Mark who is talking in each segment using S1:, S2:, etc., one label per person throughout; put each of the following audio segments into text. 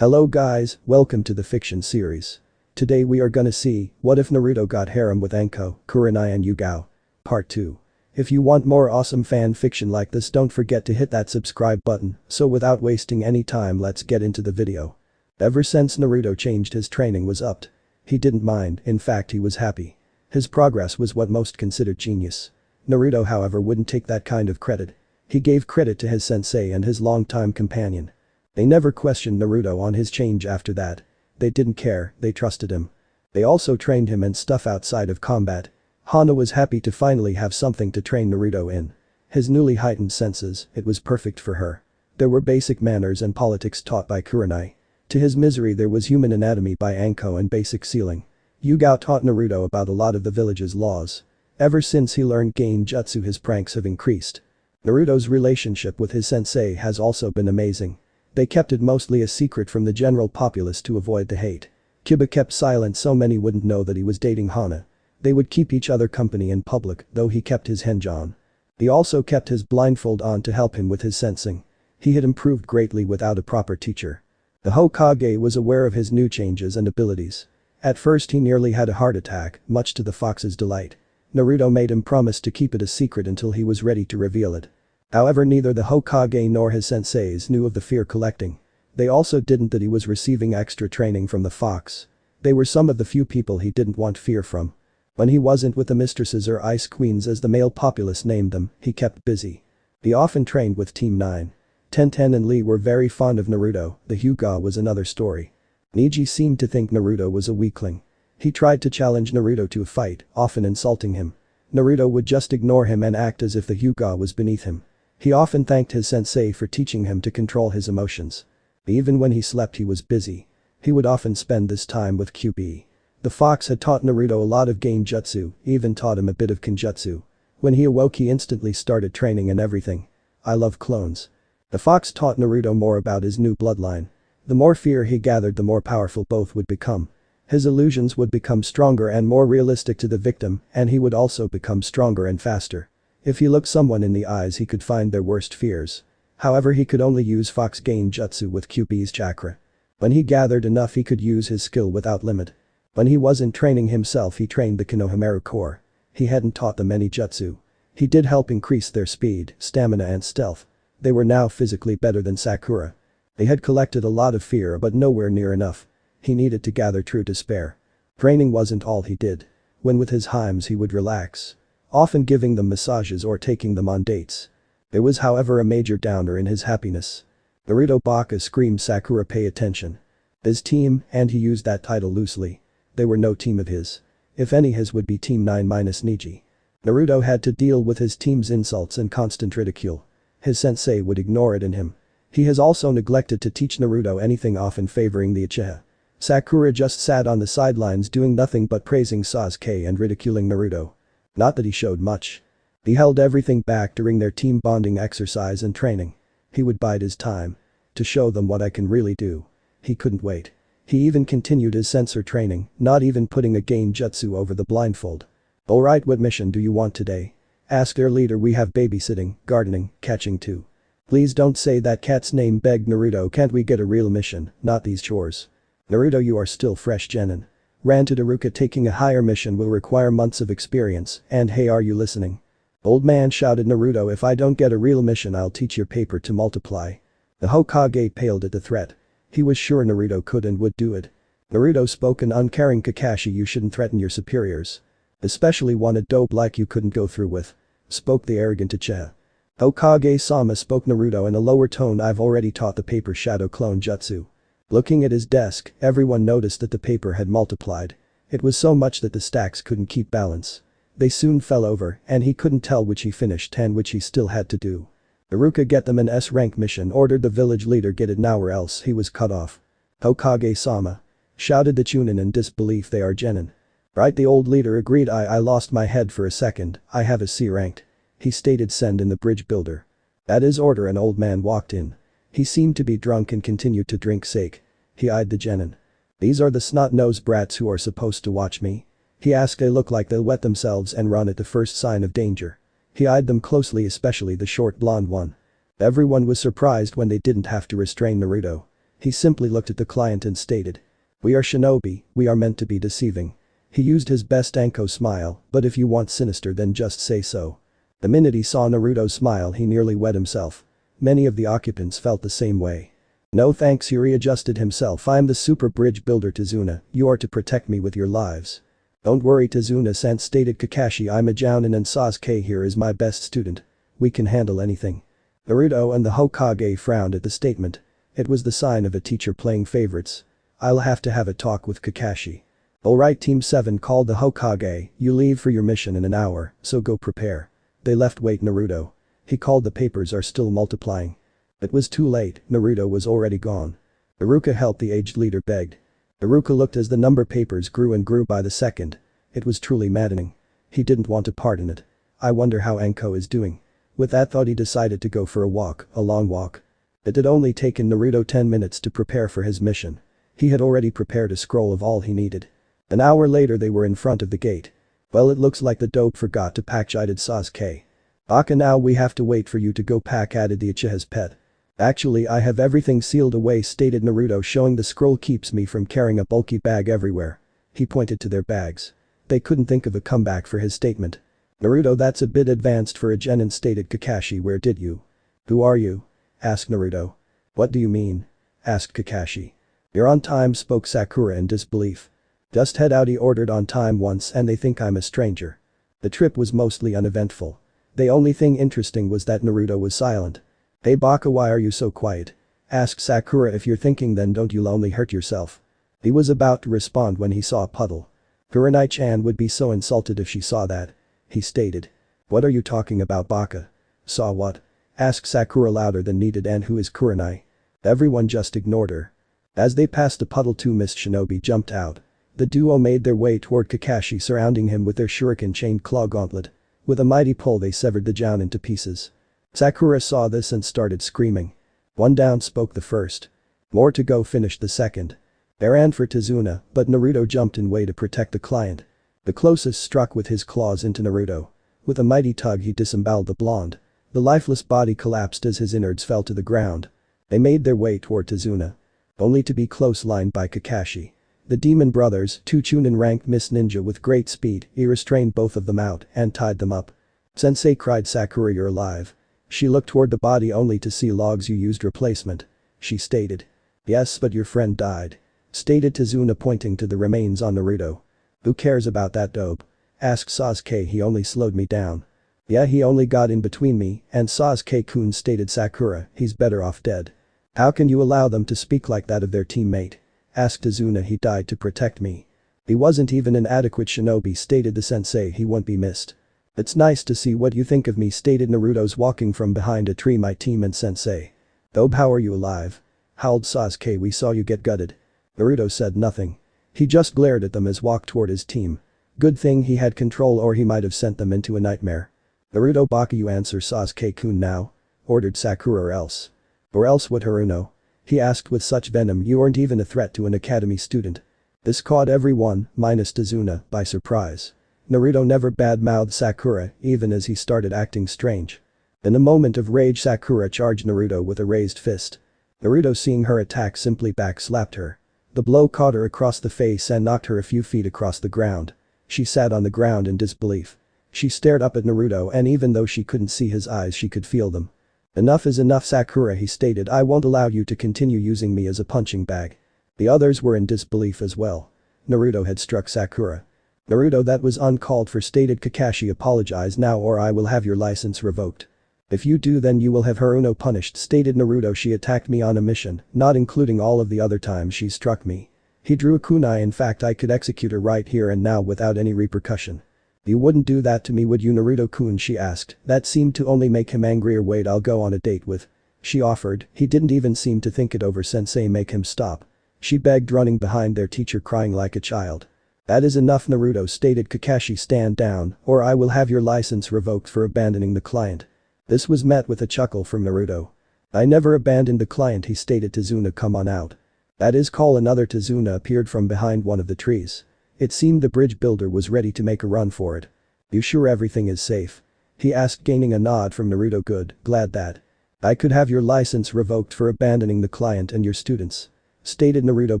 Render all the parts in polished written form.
S1: Hello guys, welcome to the fiction series. Today we are gonna see, what if Naruto got harem with Anko, Kurenai and Yugao. Part 2. If you want more awesome fan fiction like this, don't forget to hit that subscribe button. So without wasting any time, let's get into the video. Ever since Naruto changed, his training was upped. He didn't mind, in fact he was happy. His progress was what most considered genius. Naruto however wouldn't take that kind of credit. He gave credit to his sensei and his longtime companion. They never questioned Naruto on his change after that. They didn't care, they trusted him. They also trained him in stuff outside of combat. Hana was happy to finally have something to train Naruto in. His newly heightened senses, it was perfect for her. There were basic manners and politics taught by Kurenai. To his misery there was human anatomy by Anko and basic sealing. Yugao taught Naruto about a lot of the village's laws. Ever since he learned Genjutsu, his pranks have increased. Naruto's relationship with his sensei has also been amazing. They kept it mostly a secret from the general populace to avoid the hate. Kiba kept silent so many wouldn't know that he was dating Hana. They would keep each other company in public, though he kept his henge on. He also kept his blindfold on to help him with his sensing. He had improved greatly without a proper teacher. The Hokage was aware of his new changes and abilities. At first he nearly had a heart attack, much to the fox's delight. Naruto made him promise to keep it a secret until he was ready to reveal it. However, neither the Hokage nor his senseis knew of the fear collecting. They also didn't that he was receiving extra training from the fox. They were some of the few people he didn't want fear from. When he wasn't with the mistresses or ice queens as the male populace named them, he kept busy. He often trained with Team 9. Tenten and Lee were very fond of Naruto. The Hyuga was another story. Neji seemed to think Naruto was a weakling. He tried to challenge Naruto to a fight, often insulting him. Naruto would just ignore him and act as if the Hyuga was beneath him. He often thanked his sensei for teaching him to control his emotions. Even when he slept he was busy. He would often spend this time with QB. The fox had taught Naruto a lot of Genjutsu, even taught him a bit of Kenjutsu. When he awoke he instantly started training and everything. I love clones. The fox taught Naruto more about his new bloodline. The more fear he gathered, the more powerful both would become. His illusions would become stronger and more realistic to the victim, and he would also become stronger and faster. If he looked someone in the eyes he could find their worst fears. However, he could only use fox Genjutsu with QB's chakra. When he gathered enough he could use his skill without limit. When he wasn't training himself he trained the Konohamaru Corps. He hadn't taught them any jutsu. He did help increase their speed, stamina and stealth. They were now physically better than Sakura. They had collected a lot of fear but nowhere near enough. He needed to gather true despair. Training wasn't all he did. When with his Heims he would relax. Often giving them massages or taking them on dates. There was however a major downer in his happiness. Naruto Baka screamed Sakura pay attention. His team, and he used that title loosely. They were no team of his. If any, his would be Team 9 minus Neji. Naruto had to deal with his team's insults and constant ridicule. His sensei would ignore it in him. He has also neglected to teach Naruto anything, often favoring the Uchiha. Sakura just sat on the sidelines doing nothing but praising Sasuke and ridiculing Naruto. Not that he showed much. He held everything back during their team bonding exercise and training. He would bide his time. To show them what I can really do. He couldn't wait. He even continued his sensor training, not even putting a Genjutsu over the blindfold. Alright, what mission do you want today? Asked their leader. We have babysitting, gardening, catching too. Please don't say that cat's name, begged Naruto. Can't we get a real mission, not these chores? Naruto, you are still fresh, Genin. Ran to Daruka. Taking a higher mission will require months of experience, and hey, are you listening? Old man shouted. Naruto, if I don't get a real mission I'll teach your paper to multiply. The Hokage paled at the threat. He was sure Naruto could and would do it. Naruto spoke an uncaring Kakashi, you shouldn't threaten your superiors. Especially one a dope like you couldn't go through with. Spoke the arrogant Uchiha. Hokage-sama, spoke Naruto in a lower tone. I've already taught the paper Shadow Clone Jutsu. Looking at his desk, everyone noticed that the paper had multiplied. It was so much that the stacks couldn't keep balance. They soon fell over, and he couldn't tell which he finished and which he still had to do. Daruka, get them an S-rank mission, ordered the village leader. Get it now or else he was cut off. Hokage-sama. Shouted the Chunin in disbelief. They are Genin. Right, the old leader agreed. I lost my head for a second, I have a C-ranked. He stated. Send in the bridge builder. At his order an old man walked in. He seemed to be drunk and continued to drink sake. He eyed the Genin. These are the snot-nosed brats who are supposed to watch me? He asked. They look like they'll wet themselves and run at the first sign of danger. He eyed them closely, especially the short blonde one. Everyone was surprised when they didn't have to restrain Naruto. He simply looked at the client and stated. We are shinobi, we are meant to be deceiving. He used his best Anko smile, but if you want sinister then just say so. The minute he saw Naruto's smile he nearly wet himself. Many of the occupants felt the same way. No thanks, he readjusted himself. I'm the super bridge builder Tazuna, you are to protect me with your lives. Don't worry Tazuna-san, stated Kakashi, I'm a jounin and Sasuke here is my best student. We can handle anything. Naruto and the Hokage frowned at the statement. It was the sign of a teacher playing favorites. I'll have to have a talk with Kakashi. Alright, Team 7 called the Hokage, you leave for your mission in an hour, so go prepare. They left. Wait Naruto. He called, the papers are still multiplying. It was too late, Naruto was already gone. Iruka helped, the aged leader begged. Iruka looked as the number papers grew and grew by the second. It was truly maddening. He didn't want to part in it. I wonder how Anko is doing. With that thought he decided to go for a walk, a long walk. It had only taken Naruto 10 minutes to prepare for his mission. He had already prepared a scroll of all he needed. An hour later they were in front of the gate. Well, it looks like the dope forgot to pack, chided Sasuke. Baka, now we have to wait for you to go pack, added the Uchiha's pet. Actually I have everything sealed away, stated Naruto, showing the scroll keeps me from carrying a bulky bag everywhere. He pointed to their bags. They couldn't think of a comeback for his statement. Naruto, that's a bit advanced for a genin, stated Kakashi. Where did you? Who are you? Asked Naruto. What do you mean? Asked Kakashi. You're on time, spoke Sakura in disbelief. Just head out, he ordered, on time once and they think I'm a stranger. The trip was mostly uneventful. The only thing interesting was that Naruto was silent. Hey Baka, why are you so quiet? Asked Sakura. If you're thinking then don't you'll only hurt yourself. He was about to respond when he saw a puddle. Kurenai-chan would be so insulted if she saw that. He stated. What are you talking about, Baka? Saw what? Asked Sakura louder than needed. And who is Kurenai? Everyone just ignored her. As they passed the puddle, two mist shinobi jumped out. The duo made their way toward Kakashi, surrounding him with their shuriken chained claw gauntlet. With a mighty pull they severed the Joun into pieces. Sakura saw this and started screaming. One down, spoke the first. More to go, finished the second. They ran for Tazuna, but Naruto jumped in way to protect the client. The closest struck with his claws into Naruto. With a mighty tug he disemboweled the blonde. The lifeless body collapsed as his innards fell to the ground. They made their way toward Tazuna. Only to be close-lined by Kakashi. The demon brothers, two Chunin-ranked Miss Ninja, with great speed, he restrained both of them out and tied them up. Sensei, cried Sakura, you're alive. She looked toward the body only to see logs. You used replacement. She stated. Yes, but your friend died. Stated Tazuna, pointing to the remains on Naruto. Who cares about that dope? Asked Sasuke. He only slowed me down. Yeah, he only got in between me and Sasuke-kun, stated Sakura. He's better off dead. How can you allow them to speak like that of their teammate? Asked Tazuna. He died to protect me. He wasn't even an adequate shinobi, stated the sensei. He won't be missed. It's nice to see what you think of me, stated Naruto's walking from behind a tree. My team and sensei. Though, how are you alive? Howled Sasuke. We saw you get gutted. Naruto said nothing. He just glared at them as walked toward his team. Good thing he had control or he might have sent them into a nightmare. Naruto, Baka, you answer Sasuke-kun now. Ordered Sakura. Or else. Or else what, Haruno? He asked with such venom. You aren't even a threat to an academy student. This caught everyone, minus Tazuna, by surprise. Naruto never bad-mouthed Sakura, even as he started acting strange. In a moment of rage Sakura charged Naruto with a raised fist. Naruto, seeing her attack, simply back-slapped her. The blow caught her across the face and knocked her a few feet across the ground. She sat on the ground in disbelief. She stared up at Naruto, and even though she couldn't see his eyes she could feel them. Enough is enough, Sakura, he stated. I won't allow you to continue using me as a punching bag. The others were in disbelief as well. Naruto had struck Sakura. Naruto, that was uncalled for, stated Kakashi. Apologize now or I will have your license revoked. If you do then you will have Haruno punished, stated Naruto. She attacked me on a mission, not including all of the other times she struck me. He drew a kunai. In fact I could execute her right here and now without any repercussion. You wouldn't do that to me, would you, Naruto-kun? She asked. That seemed to only make him angrier. Wait, I'll go on a date with. She offered. He didn't even seem to think it over. Sensei, make him stop. She begged, running behind their teacher crying like a child. That is enough, Naruto, stated Kakashi. Stand down or I will have your license revoked for abandoning the client. This was met with a chuckle from Naruto. I never abandoned the client, he stated. Tazuna, come on out. That is, call another. Tazuna appeared from behind one of the trees. It seemed the bridge builder was ready to make a run for it. You sure everything is safe? He asked, gaining a nod from Naruto. Good, glad that. I could have your license revoked for abandoning the client and your students. Stated Naruto,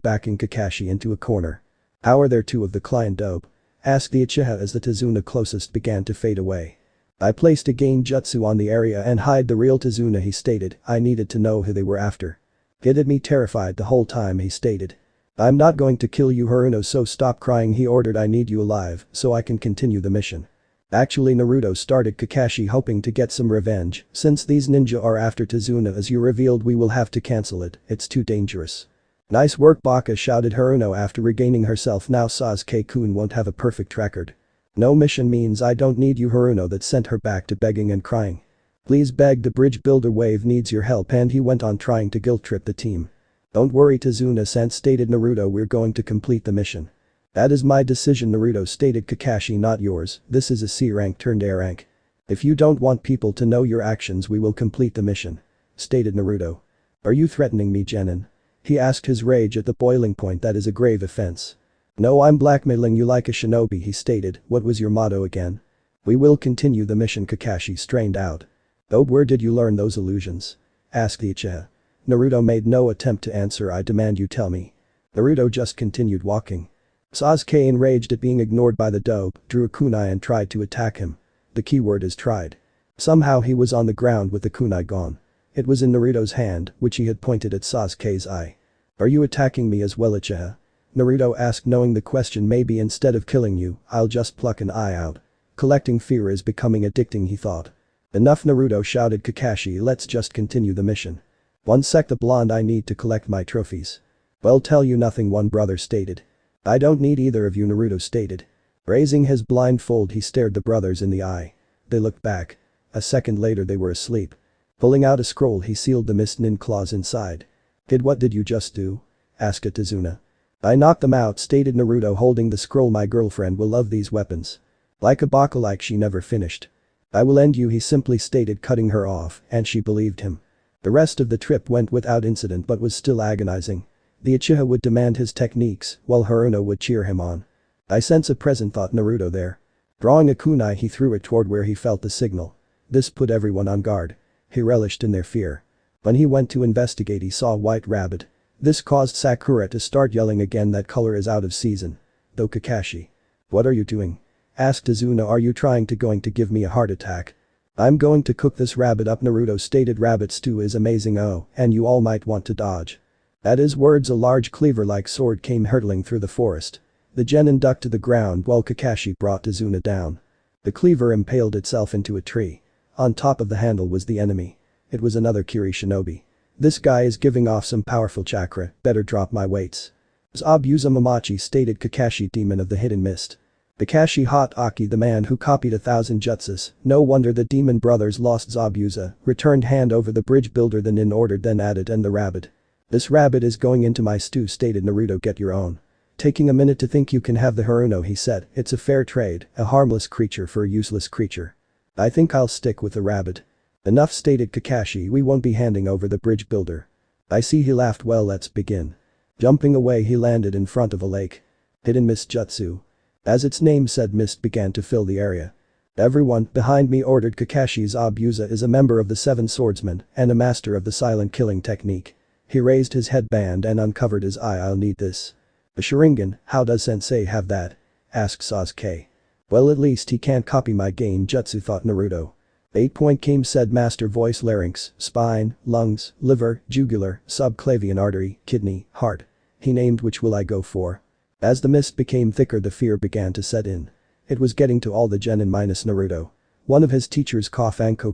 S1: backing Kakashi into a corner. How are there two of the client dope? Asked the Uchiha as the Tazuna closest began to fade away. I placed a Genjutsu on the area and hide the real Tazuna, he stated. I needed to know who they were after. It had me terrified the whole time, he stated. I'm not going to kill you, Haruno, so stop crying, he ordered. I need you alive so I can continue the mission. Actually, Naruto, started Kakashi, hoping to get some revenge. Since these ninja are after Tazuna as you revealed, we will have to cancel it, it's too dangerous. Nice work, Baka, shouted Haruno after regaining herself. Now Sasuke-kun won't have a perfect record. No mission means I don't need you, Haruno, that sent her back to begging and crying. Please beg, the bridge builder wave needs your help, and he went on trying to guilt trip the team. Don't worry, Tazuna-san, stated Naruto, we're going to complete the mission. That is my decision, Naruto, stated Kakashi, not yours. This is a C rank turned A rank. If you don't want people to know your actions, we will complete the mission. Stated Naruto. Are you threatening me, Genin? He asked, his rage at the boiling point. That is a grave offense. No, I'm blackmailing you like a shinobi, he stated. What was your motto again? We will continue the mission, Kakashi strained out. Oh, where did you learn those illusions? Asked the Uchiha. Naruto made no attempt to answer. I demand you tell me. Naruto just continued walking. Sasuke, enraged at being ignored by the dope, drew a kunai and tried to attack him. The keyword is tried. Somehow he was on the ground with the kunai gone. It was in Naruto's hand, which he had pointed at Sasuke's eye. Are you attacking me as well, Uchiha? Naruto asked, knowing the question. Maybe instead of killing you, I'll just pluck an eye out. Collecting fear is becoming addicting, he thought. Enough, Naruto, shouted Kakashi, let's just continue the mission. One sec, the blonde, I need to collect my trophies. Well, tell you nothing, one brother stated. I don't need either of you, Naruto stated. Raising his blindfold, he stared the brothers in the eye. They looked back. A second later they were asleep. Pulling out a scroll, he sealed the mist nin claws inside. Kid, what did you just do? Asked Tazuna. I knocked them out, stated Naruto, holding the scroll. My girlfriend will love these weapons. Like a baka, like she never finished. I will end you, he simply stated, cutting her off, and she believed him. The rest of the trip went without incident but was still agonizing. The Uchiha would demand his techniques, while Haruno would cheer him on. I sense a present, thought Naruto there. Drawing a kunai, he threw it toward where he felt the signal. This put everyone on guard. He relished in their fear. When he went to investigate, he saw a white rabbit. This caused Sakura to start yelling again. That color is out of season. Though Kakashi. What are you doing? Asked Tazuna. Are you trying to give me a heart attack? I'm going to cook this rabbit up, Naruto stated. Rabbit stew is amazing, oh, and you all might want to dodge. At his words, a large cleaver-like sword came hurtling through the forest. The genin ducked to the ground while Kakashi brought Tazuna down. The cleaver impaled itself into a tree. On top of the handle was the enemy. It was another Kiri shinobi. This guy is giving off some powerful chakra, better drop my weights. Zabuza Mamachi stated Kakashi, demon of the hidden mist. Kakashi Hot Aki, the man who copied 1,000 jutsus. No wonder the demon brothers lost Zabuza. Returned hand over the bridge builder, the nin ordered, then added, and the rabbit. This rabbit is going into my stew, stated Naruto. Get your own. Taking a minute to think, you can have the Haruno, he said. It's a fair trade, a harmless creature for a useless creature. I think I'll stick with the rabbit. Enough, stated Kakashi, we won't be handing over the bridge builder. I see, he laughed. Well, let's begin. Jumping away, he landed in front of a lake. Hidden mist jutsu. As its name said, mist began to fill the area. Everyone, behind me, ordered Kakashi. Zabuza is a member of the Seven Swordsmen and a master of the silent killing technique. He raised his headband and uncovered his eye. I'll need this. A Sharingan, how does sensei have that? Asked Sasuke. Well, at least he can't copy my Genjutsu, thought Naruto. 8 came, said master voice. Larynx, spine, lungs, liver, jugular, subclavian artery, kidney, heart. He named. Which will I go for? As the mist became thicker, the fear began to set in. It was getting to all the genin minus Naruto. One of his teachers, Anko,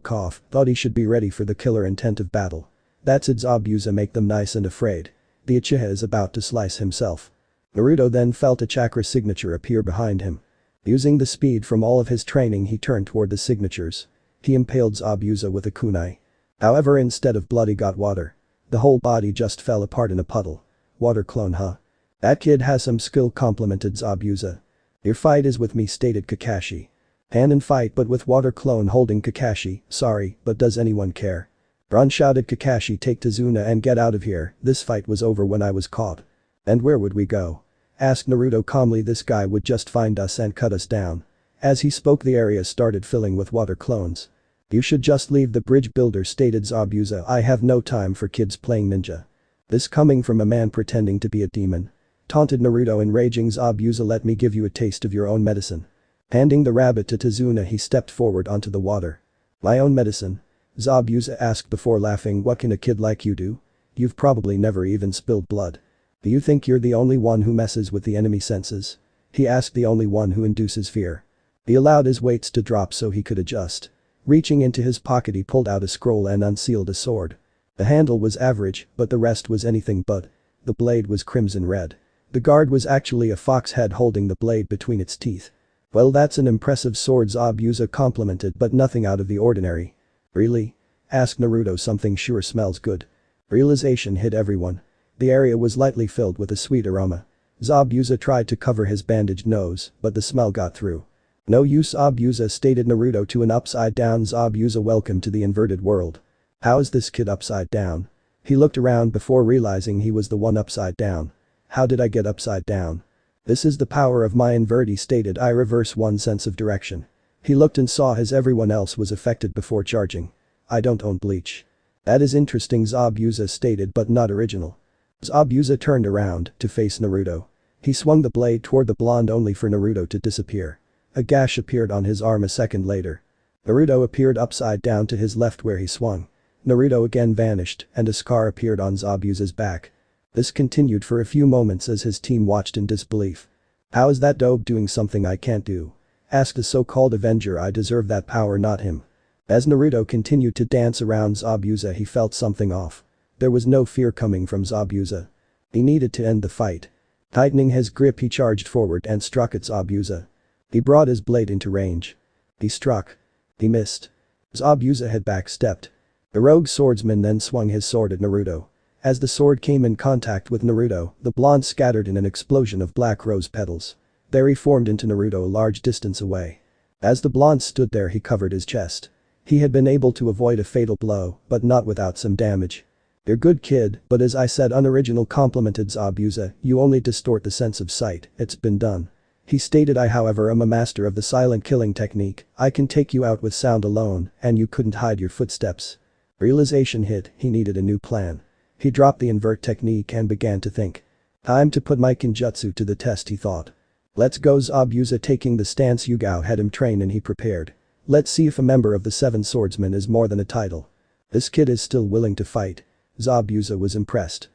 S1: thought he should be ready for the killer intent of battle. That's it, Zabuza, make them nice and afraid. The Uchiha is about to slice himself. Naruto then felt a chakra signature appear behind him. Using the speed from all of his training, he turned toward the signatures. He impaled Zabuza with a kunai. However, instead of blood, he got water. The whole body just fell apart in a puddle. Water clone, huh? That kid has some skill, complimented Zabuza. Your fight is with me, stated Kakashi. Hand in fight, but with water clone holding Kakashi. Sorry, but does anyone care? Run, shouted Kakashi. Take Tazuna and get out of here. This fight was over when I was caught. And where would we go? Asked Naruto calmly. This guy would just find us and cut us down. As he spoke, the area started filling with water clones. "You should just leave the bridge builder," stated Zabuza. "I have no time for kids playing ninja." This coming from a man pretending to be a demon. Taunted Naruto, enraging Zabuza. "Let me give you a taste of your own medicine." Handing the rabbit to Tazuna, he stepped forward onto the water. "My own medicine?" Zabuza asked before laughing. "What can a kid like you do? You've probably never even spilled blood. Do you think you're the only one who messes with the enemy senses?" he asked. "The only one who induces fear." He allowed his weights to drop so he could adjust. Reaching into his pocket, he pulled out a scroll and unsealed a sword. The handle was average, but the rest was anything but. The blade was crimson red. The guard was actually a fox head holding the blade between its teeth. "Well, that's an impressive sword," Zabuza complimented, "but nothing out of the ordinary." "Really?" asked Naruto. "Something sure smells good." Realization hit everyone. The area was lightly filled with a sweet aroma. Zabuza tried to cover his bandaged nose, but the smell got through. "No use," Zabuza stated. Naruto to an upside down Zabuza. "Welcome to the inverted world." "How is this kid upside down?" He looked around before realizing he was the one upside down. "How did I get upside down?" "This is the power of my invert," he stated. "I reverse one sense of direction." He looked and saw as everyone else was affected before charging. "I don't own bleach." "That is interesting," Zabuza stated, "but not original." Zabuza turned around to face Naruto. He swung the blade toward the blonde only for Naruto to disappear. A gash appeared on his arm a second later. Naruto appeared upside down to his left where he swung. Naruto again vanished and a scar appeared on Zabuza's back. This continued for a few moments as his team watched in disbelief. "How is that dope doing something I can't do?" asked the so-called Avenger. "I deserve that power, not him." As Naruto continued to dance around Zabuza, he felt something off. There was no fear coming from Zabuza. He needed to end the fight. Tightening his grip, he charged forward and struck at Zabuza. He brought his blade into range. He struck. He missed. Zabuza had backstepped. The rogue swordsman then swung his sword at Naruto. As the sword came in contact with Naruto, the blonde scattered in an explosion of black rose petals. They reformed into Naruto a large distance away. As the blonde stood there, he covered his chest. He had been able to avoid a fatal blow, but not without some damage. "You're good, kid, but as I said, unoriginal," complimented Zabuza. "You only distort the sense of sight. It's been done." He stated, "I however am a master of the silent killing technique. I can take you out with sound alone, and you couldn't hide your footsteps." Realization hit, he needed a new plan. He dropped the invert technique and began to think. "Time to put my Kenjutsu to the test," he thought. "Let's go." Zabuza taking the stance Yugao had him train, and he prepared. "Let's see if a member of the Seven Swordsmen is more than a title. This kid is still willing to fight." Zabuza was impressed.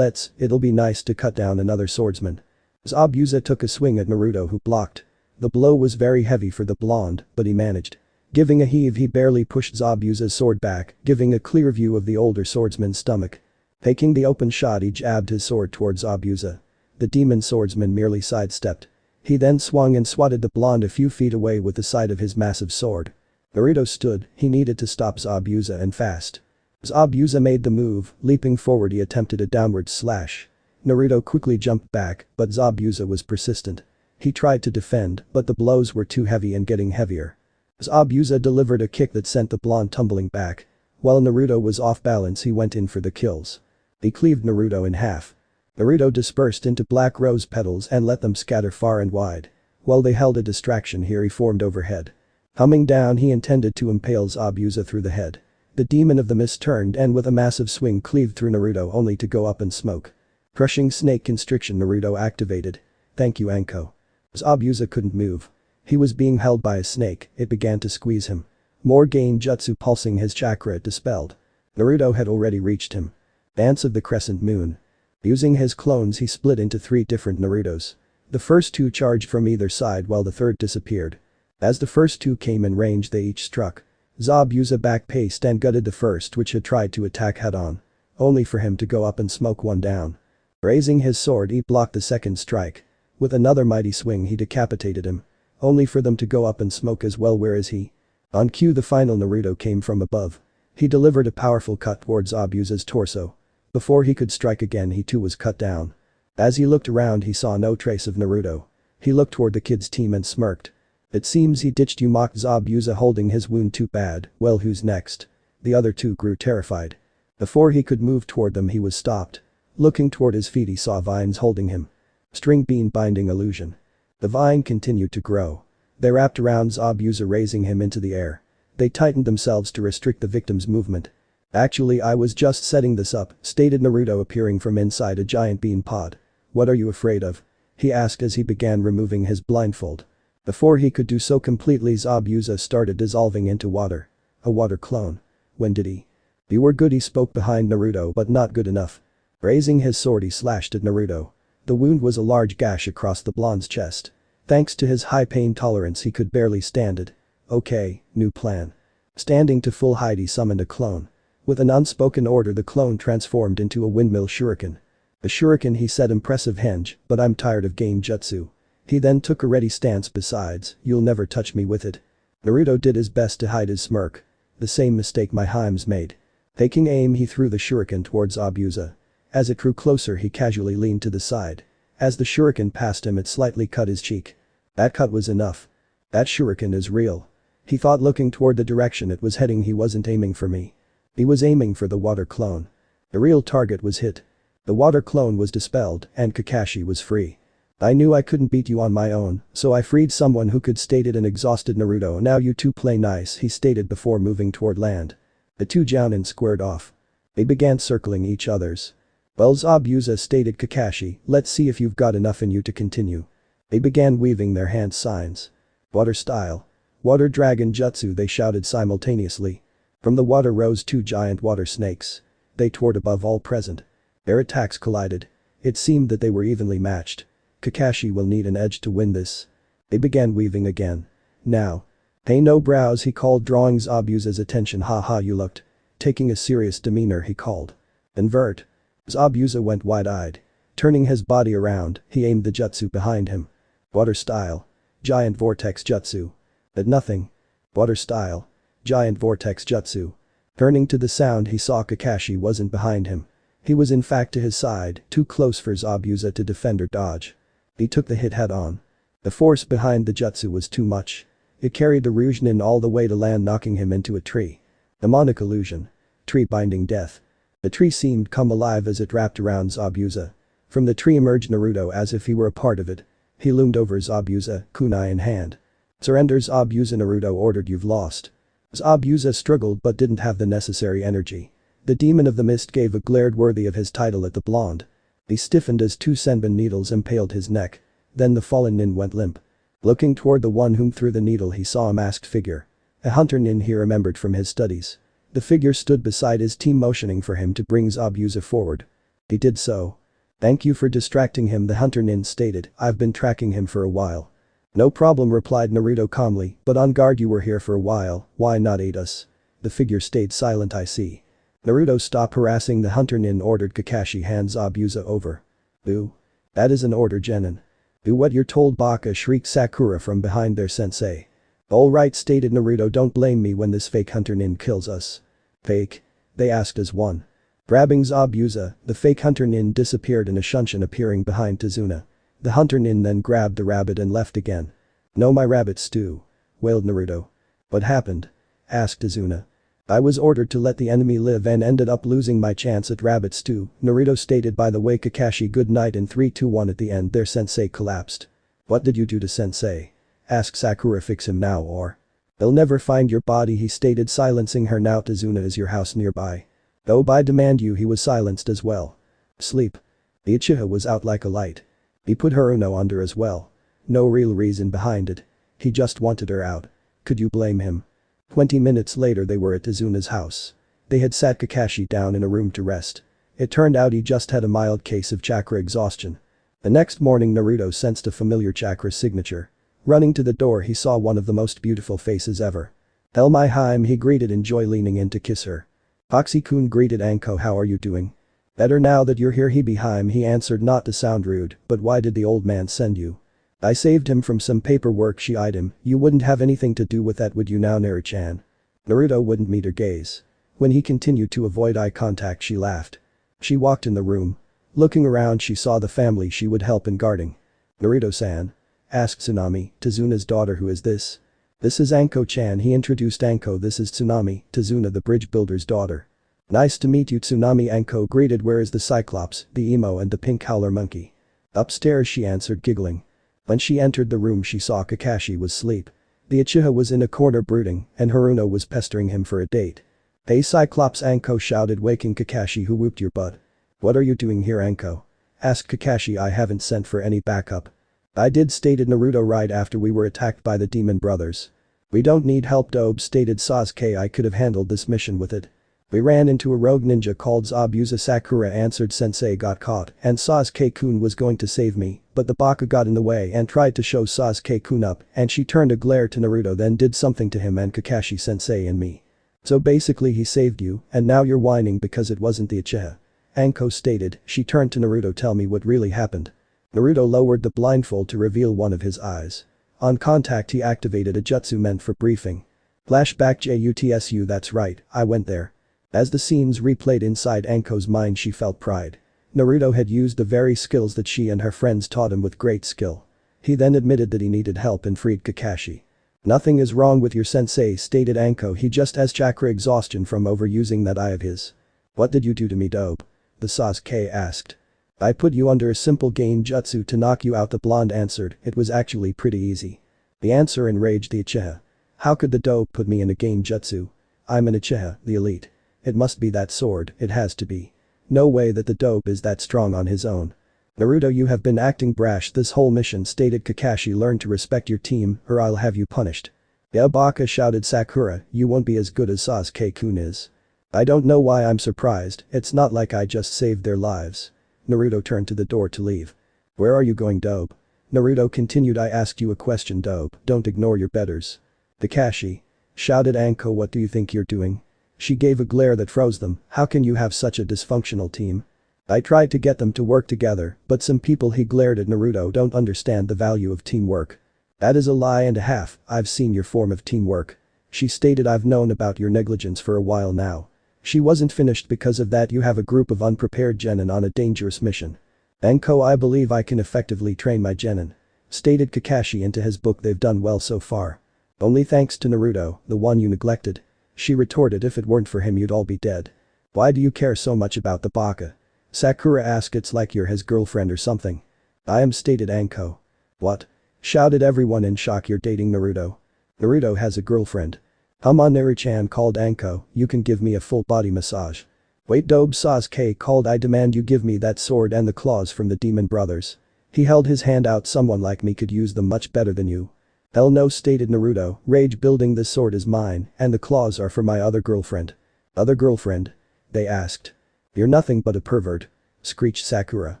S1: It'll be nice to cut down another swordsman." Zabuza took a swing at Naruto, who blocked. The blow was very heavy for the blonde, but he managed. Giving a heave, he barely pushed Zabuza's sword back, giving a clear view of the older swordsman's stomach. Taking the open shot, he jabbed his sword towards Zabuza. The demon swordsman merely sidestepped. He then swung and swatted the blonde a few feet away with the side of his massive sword. Naruto stood, he needed to stop Zabuza, and fast. Zabuza made the move, leaping forward he attempted a downward slash. Naruto quickly jumped back, but Zabuza was persistent. He tried to defend, but the blows were too heavy and getting heavier. Zabuza delivered a kick that sent the blonde tumbling back. While Naruto was off balance, he went in for the kills. He cleaved Naruto in half. Naruto dispersed into black rose petals and let them scatter far and wide. While they held a distraction here, he formed overhead. Coming down, he intended to impale Zabuza through the head. The demon of the mist turned and with a massive swing cleaved through Naruto only to go up in smoke. Crushing snake constriction, Naruto activated. "Thank you, Anko." Zabuza couldn't move. He was being held by a snake, it began to squeeze him. More Genjutsu pulsing his chakra it dispelled. Naruto had already reached him. Dance of the Crescent Moon. Using his clones, he split into 3 different Narutos. The first 2 charged from either side while the third disappeared. As the first 2 came in range, they each struck. Zabuza back-paced and gutted the first, which had tried to attack head-on. Only for him to go up and smoke one down. Raising his sword, he blocked the second strike. With another mighty swing, he decapitated him. Only for them to go up and smoke as well. Where is he? On cue, the final Naruto came from above. He delivered a powerful cut towards Zabuza's torso. Before he could strike again, he too was cut down. As he looked around, he saw no trace of Naruto. He looked toward the kid's team and smirked. "It seems he ditched you," mocked Zabuza, holding his wound too bad. "Well, who's next?" The other 2 grew terrified. Before he could move toward them, he was stopped. Looking toward his feet, he saw vines holding him. String bean binding illusion. The vine continued to grow. They wrapped around Zabuza, raising him into the air. They tightened themselves to restrict the victim's movement. Actually, I was just setting this up, stated Naruto, appearing from inside a giant bean pod. What are you afraid of? He asked as he began removing his blindfold. Before he could do so completely, Zabuza started dissolving into water. A water clone. When did he? You were good, he spoke behind Naruto, but not good enough. Raising his sword, he slashed at Naruto. The wound was a large gash across the blonde's chest. Thanks to his high pain tolerance, he could barely stand it. Okay, new plan. Standing to full height, he summoned a clone. With an unspoken order, the clone transformed into a windmill shuriken. A shuriken, he said, impressive henge, but I'm tired of Genjutsu. He then took a ready stance. Besides, you'll never touch me with it. Naruto did his best to hide his smirk. The same mistake my Himes made. Taking aim, he threw the shuriken towards Zabuza. As it drew closer, he casually leaned to the side. As the shuriken passed him, it slightly cut his cheek. That cut was enough. That shuriken is real. He thought, looking toward the direction it was heading. He wasn't aiming for me. He was aiming for the water clone. The real target was hit. The water clone was dispelled, and Kakashi was free. I knew I couldn't beat you on my own, so I freed someone who could, stated an exhausted Naruto. Now you two play nice, he stated before moving toward land. The two jounin squared off. They began circling each other's. Well, Zabuza, stated Kakashi, let's see if you've got enough in you to continue. They began weaving their hand signs. Water style. Water dragon jutsu, they shouted simultaneously. From the water rose two giant water snakes. They toward above all present. Their attacks collided. It seemed that they were evenly matched. Kakashi will need an edge to win this. They began weaving again. Now. Hey, no brows, he called, drawing Zabuza's attention. Haha, you looked. Taking a serious demeanor, he called. Invert. Zabuza went wide-eyed. Turning his body around, he aimed the jutsu behind him. Water style. Giant vortex jutsu. But nothing. Water style. Giant vortex jutsu. Turning to the sound, he saw Kakashi wasn't behind him. He was in fact to his side, too close for Zabuza to defend or dodge. He took the hit head on. The force behind the jutsu was too much. It carried the Ryujin all the way to land, knocking him into a tree. Demonic illusion. Tree binding death. The tree seemed come alive as it wrapped around Zabuza. From the tree emerged Naruto as if he were a part of it. He loomed over Zabuza, kunai in hand. Surrender, Zabuza, Naruto ordered. You've lost. Zabuza struggled but didn't have the necessary energy. The demon of the mist gave a glare worthy of his title at the blonde. He stiffened as two senbon needles impaled his neck. Then the fallen nin went limp. Looking toward the one whom threw the needle, he saw a masked figure. A hunter nin he remembered from his studies. The figure stood beside his team, motioning for him to bring Zabuza forward. He did so. Thank you for distracting him, the hunter nin stated. I've been tracking him for a while. No problem, replied Naruto calmly, but on guard. You were here for a while, why not aid us? The figure stayed silent. I see. Naruto, stop harassing the hunter nin, ordered Kakashi. Hand Zabuza over. Boo. That is an order, Genin. Do what you're told, Baka, shrieked Sakura from behind their sensei. Alright, stated Naruto, don't blame me when this fake hunter nin kills us. Fake? They asked as one. Grabbing Zabuza, the fake hunter nin disappeared in a shunshin, appearing behind Tazuna. The hunter nin then grabbed the rabbit and left again. No, my rabbit stew, wailed Naruto. What happened? Asked Tazuna. I was ordered to let the enemy live and ended up losing my chance at rabbit stew, Naruto stated. By the way, Kakashi, good night. In 3, 2, 1 at the end their sensei collapsed. What did you do to sensei? Asked Sakura. Fix him now or they'll never find your body, he stated, silencing her. Now Tazuna, is your house nearby? Oh, I demand you. He was silenced as well. Sleep. The Uchiha was out like a light. He put Haruno under as well. No real reason behind it. He just wanted her out. Could you blame him? 20 minutes later they were at Tazuna's house. They had sat Kakashi down in a room to rest. It turned out he just had a mild case of chakra exhaustion. The next morning Naruto sensed a familiar chakra signature. Running to the door, he saw one of the most beautiful faces ever. Helmai Heim, he greeted in joy, leaning in to kiss her. Foxy-kun greeted Anko. How are you doing? Better now that you're here, Heim, he answered, not to sound rude, but why did the old man send you? I saved him from some paperwork. She eyed him. You wouldn't have anything to do with that, would you now, Naru-chan? Naruto wouldn't meet her gaze. When he continued to avoid eye contact, she laughed. She walked in the room. Looking around, she saw the family she would help in guarding. Naruto-san? Asked Tsunami, Tazuna's daughter. Who is this? This is Anko-chan, he introduced Anko. This is Tsunami, Tazuna the bridge builder's daughter. Nice to meet you, Tsunami, Anko greeted. Where is the Cyclops, the emo and the pink howler monkey? Upstairs, she answered, giggling. When she entered the room, she saw Kakashi was asleep. The Uchiha was in a corner brooding, and Haruno was pestering him for a date. "Hey Cyclops," Anko shouted, waking Kakashi, who whooped your butt. "What are you doing here, Anko?" asked Kakashi. "I haven't sent for any backup." "I did," stated Naruto, "right after we were attacked by the demon brothers." "We don't need help, Dobe," stated Sasuke. "I could have handled this mission with it." "We ran into a rogue ninja called Zabuza," Sakura answered. "Sensei got caught and Sasuke-kun was going to save me, but the baka got in the way and tried to show Sasuke-kun up, and she turned a glare to Naruto, then did something to him and Kakashi-sensei and me. So basically he saved you, and now you're whining because it wasn't the Uchiha," Anko stated. She turned to Naruto. "Tell me what really happened." Naruto lowered the blindfold to reveal one of his eyes. On contact he activated a jutsu meant for briefing. Flashback Jutsu. "That's right, I went there." As the scenes replayed inside Anko's mind, she felt pride. Naruto had used the very skills that she and her friends taught him with great skill. He then admitted that he needed help and freed Kakashi. "Nothing is wrong with your sensei," stated Anko. "He just has chakra exhaustion from overusing that eye of his." "What did you do to me, Dobe?" the Sasuke asked. "I put you under a simple Genjutsu to knock you out," the blonde answered. "It was actually pretty easy." The answer enraged the Uchiha. "How could the Dobe put me in a Genjutsu? I'm an Uchiha, the elite. It must be that sword, it has to be. No way that the Dobe is that strong on his own." "Naruto, you have been acting brash this whole mission," stated Kakashi. "Learn to respect your team or I'll have you punished." "Yeah, baka," shouted Sakura, "you won't be as good as Sasuke-kun is." "I don't know why I'm surprised, it's not like I just saved their lives." Naruto turned to the door to leave. "Where are you going, Dobe?" Naruto continued. "I asked you a question, Dobe, don't ignore your betters." "Kakashi," shouted Anko, "what do you think you're doing?" She gave a glare that froze them. "How can you have such a dysfunctional team?" "I tried to get them to work together, but some people," he glared at Naruto, "don't understand the value of teamwork." "That is a lie and a half, I've seen your form of teamwork," she stated. "I've known about your negligence for a while now." She wasn't finished. "Because of that you have a group of unprepared genin on a dangerous mission." "Anko, I believe I can effectively train my genin," stated Kakashi. "Into his book they've done well so far." "Only thanks to Naruto, the one you neglected," she retorted. "If it weren't for him you'd all be dead." "Why do you care so much about the baka?" Sakura asked. "It's like you're his girlfriend or something." "I am," stated Anko. "What?" shouted everyone in shock. "You're dating Naruto?" "Naruto has a girlfriend." "Come on, Naru-chan," called Anko, "you can give me a full body massage." "Wait, Dobe," Sasuke called, "I demand you give me that sword and the claws from the demon brothers." He held his hand out. "Someone like me could use them much better than you." "Hell no," stated Naruto, rage building. "This sword is mine and the claws are for my other girlfriend." "Other girlfriend?" they asked. "You're nothing but a pervert," screeched Sakura.